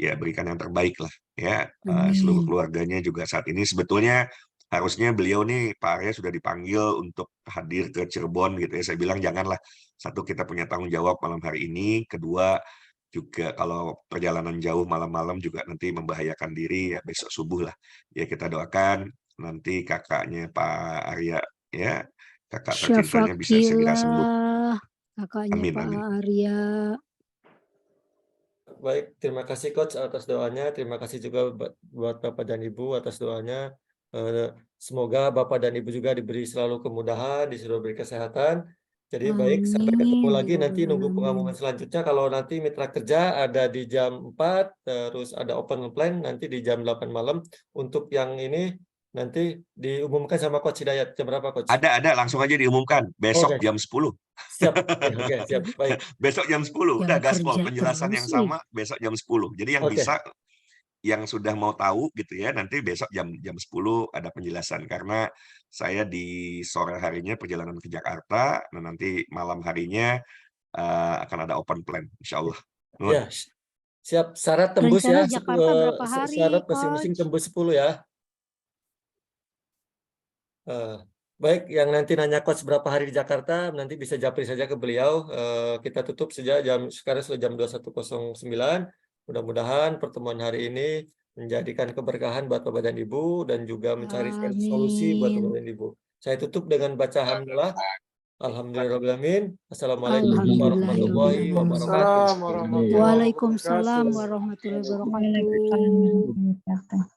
ya berikan yang terbaik lah ya. Seluruh Amin. keluarganya juga saat ini sebetulnya harusnya beliau nih Pak Arya sudah dipanggil untuk hadir ke Cirebon gitu ya. Saya bilang janganlah, satu kita punya tanggung jawab malam hari ini, kedua juga kalau perjalanan jauh malam-malam juga nanti membahayakan diri ya, besok subuh lah ya, kita doakan nanti kakaknya Pak Arya ya, kakak tercintanya bisa segera sembuh. Syafaqillah, kakaknya Amin, Pak amin. Arya. Baik, terima kasih Coach atas doanya. Terima kasih juga buat Bapak dan Ibu atas doanya. Semoga Bapak dan Ibu juga diberi selalu kemudahan, diberi kesehatan. Jadi baik, sampai ketemu Amin, lagi ya nanti Rabbal nunggu pengumuman alamin. selanjutnya. Kalau nanti mitra kerja ada di jam 4, terus ada open plan nanti di jam 8 malam. Untuk yang ini nanti diumumkan sama Coach Hidayat jam berapa, Coach? Ada, langsung aja diumumkan. Besok Oke. jam 10. Siap. Oke, siap. Baik. Besok jam 10. Jam Udah gaspol, kerja penjelasan yang terus nih. sama besok jam 10. Jadi yang Oke. bisa, yang sudah mau tahu gitu ya, nanti besok jam 10 ada penjelasan. Karena saya di sore harinya perjalanan ke Jakarta, nah nanti malam harinya akan ada open plan, insya Allah. Nuhun. Ya, siap. Syarat tembus Rencana ya. Jakarta berapa hari, Syarat masing-masing Coach? tembus 10 ya. Baik, yang nanti nanya Coach berapa hari di Jakarta, nanti bisa japri saja ke beliau. Kita tutup sejak sekarang sudah jam 21.09. Mudah-mudahan pertemuan hari ini menjadikan keberkahan buat Bapak dan Ibu dan juga mencari solusi buat Bapak Amin. dan Ibu. Saya tutup dengan baca hamdalah. Alhamdulillahirrahmanirrahim. Assalamualaikum warahmatullahi wabarakatuh. Waalaikumsalam warahmatullahi wabarakatuh. Waalaikumsalam warahmatullahi wabarakatuh.